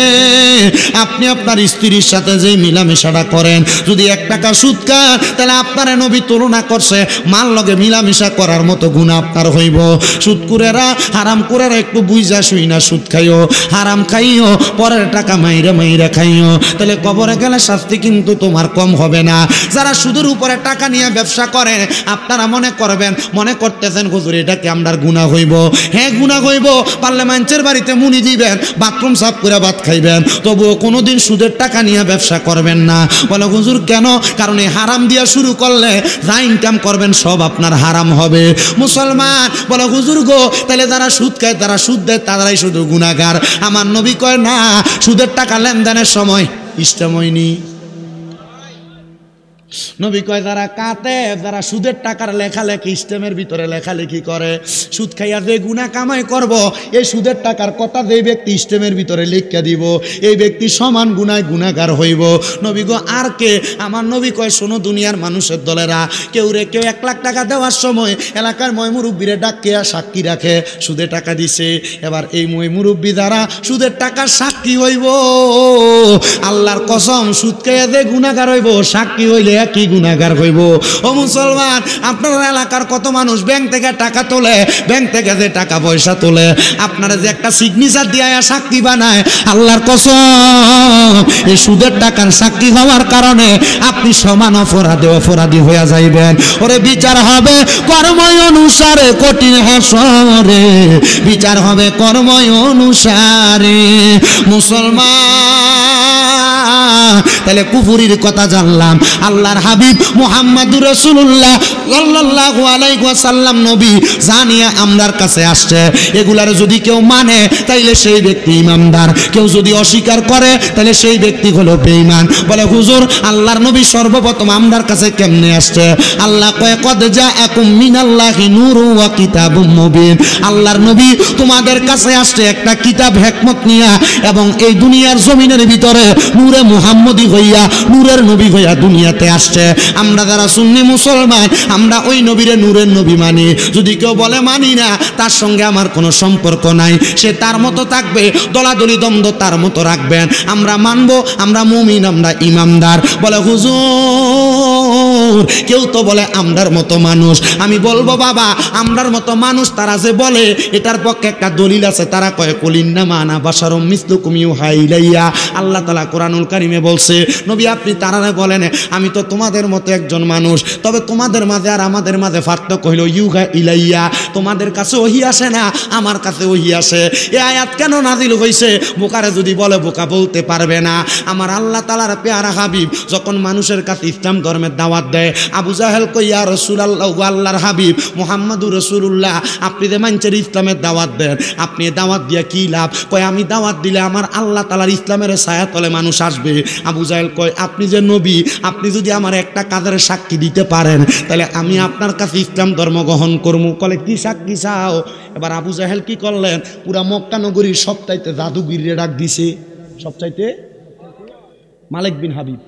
আপনি আপনার স্ত্রীর সাথে যেই মিলামিশাটা করেন, যদি 1 টাকা সুদ খান তাহলে আপনার নবী তুলনা করছে মার লগে মিলামিশা করার মতো গুনাহ আপনার হইব। সুদকুরেরা হারামকুরেরা একটু বুঝা শুই না সুদ খাইও, হারাম খাইও, পরের টাকা মাইরা মাইরা খাইও, তাহলে কবরে গেলে শাস্তি কিন্তু তোমার কম হবে না। যারা সুদের উপরে টাকা নিয়ে ব্যবসা করে আপনারা মনে করবেন, মনে করতেছেন হুজুর এটা কি আমরার গুনাহ হইব? হ্যাঁ গুনাহ হইব। পারলে মানুষের বাড়িতে মুনি দিবেন, বাথরুম সাফ করে ভাত খাইবেন, তবুও কোনোদিন সুদের টাকা নিয়ে ব্যবসা করবেন না। বলে হুজুর কেন? কারণ এই হারাম দিয়া শুরু করলে যা ইনকাম করবেন সব আপনার হারাম হবে। মুসলমান বলে হুজুর গো তাহলে যারা সুদ খায় তারা সুদ দেয় তারাই শুধু গুনাহগার। আমার নবী কয় না, সুদের টাকা লেনদেনের সময় ইসলাম হয়নি। নবী কয় যারা কাতে, যারা সুদের টাকার লেখালেখি ইসলামের ভিতরে লেখালেখি করে, সুদ খাইয়া যে গুনাহ কামাই করব, এই সুদের টাকার কথা যে ব্যক্তি ইসলামের ভিতরে লিখা দিব, এই ব্যক্তি সমান গুনায় গুনাহগার হইব। নবী গো আর কে? আমার নবী কয় শোনো দুনিয়ার মানুষের দলেরা, কেউ 1 লাখ টাকা দেওয়ার সময় এলাকার ময় মুরব্বীরে ডাকে সাক্ষী রাখে সুদে টাকা দিছে। এবার এই ময় মুরব্বী যারা সুদের টাকার সাক্ষী হইব, আল্লাহর কসম সুদ খাইয়া যে গুনাহগার হইব, সাক্ষী হইলে কি গুনাহগার হইব। ও মুসলমান, আপনার এলাকার কত মানুষ ব্যাংক থেকে টাকা তোলে, ব্যাংক থেকে যে টাকা পয়সা তোলে, আপনারা যে একটা সিগনেচার দিয়ে সাক্ষী বানায়, আল্লাহর কসম এই সুদের টাকার সাক্ষী হওয়ার কারণে আপনি সমান অপরাধী হয়ে যাইবেন। ওরে বিচার হবে কর্ম অনুসারে, কঠিন হাসরে বিচার হবে কর্ম অনুসারে। মুসলমান, তাহলে কুফুরির কথা জানলাম। আল্লাহর হাবিব মুহাম্মাদুর রাসূলুল্লাহ সাল্লাল্লাহু আলাইহি ওয়াসাল্লাম নবী জানিয়া আমরার কাছে আসছে, এগুলার যদি কেউ মানে তাইলে সেই ব্যক্তি ইমানদার, কেউ যদি অস্বীকার করে তাহলে সেই ব্যক্তি হলো বেঈমান। বলে হুজুর আল্লাহর নবী সর্বপ্রথম আমরার কাছে কেমনে আসছে? আল্লাহ কয় কদ জাআকুম মিনাল্লাহি নূরুন ওয়া কিতাবুম মুবিন। আল্লাহর নবী তোমাদের কাছে আসছে একটা কিতাব হিকমত নিয়া, এবং এই দুনিয়ার জমিনের ভিতরে নূরে মুহাম্মদী হইয়া, নূরের নবী হইয়া দুনিয়াতে আসছে। আমরা যারা সুন্নি মুসলমান, আমরা ওই নবীরে নূরের নবী মানি। যদি কেউ বলে মানি না, তার সঙ্গে আমার কোনো সম্পর্ক নাই, সে তার মতো থাকবে, দলাদলি দ্বন্দ্ব তার মতো রাখবেন। আমরা মানবো, আমরা মুমিন, আমরা ইমানদার। বলে হুজুর কেউ তো বলে আমরার মতো মানুষ। আমি বলবো বাবা, আমরার মতো মানুষ তারা যে বলে এটার পক্ষে একটা দলিল আছে। তারা কয় কুলিন্নামা আনা বাশারুম মিসলুকুম ইউহা ইলাইয়া। আল্লাহ তাআলা কোরআনুল কারীমে বলছে, নবী আপনি তারারে বলেন আমি তো তোমাদের মতো একজন মানুষ, তবে তোমাদের মাঝে আর আমাদের মাঝে পার্থক্য হইল ইউহা ইলাইয়া, তোমাদের কাছে ওহী আসে না, আমার কাছে ওহী আসে। এই আয়াত কেন নাজিল হইছে? বোকারে যদি বলে বোকা বলতে পারবে না। আমার আল্লাহ তাআলার পেয়ারা হাবিব যখন মানুষের কাছে ইসলাম ধর্মের দাওয়াত দেয়, আবু জাহেল কই ইয়া রাসূলুল্লাহ, আল্লাহর হাবিব মুহাম্মাদুর রাসূলুল্লাহ আপনি যে মানুষের ইসলামের দাওয়াত দেন, আপনি দাওয়াত দিয়া কি লাভ? কয় আমি দাওয়াত দিলে আমার আল্লাহ তাআলার ইসলামের ছায়া তলে মানুষ আসবে। আবু জাহেল কয় আপনি যে নবী, আপনি যদি আমার একটা কাজের সাক্ষী দিতে পারেন তাহলে আমি আপনার কাছে ইসলাম ধর্ম গ্রহণ করবো। কলে কি সাক্ষী চাও? এবার আবু জাহেল কি করলেন, পুরা মক্কা নগরীর সবচাইতে জাদুগিরে ডাক দিছে, সবচাইতে মালিক বিন হাবিব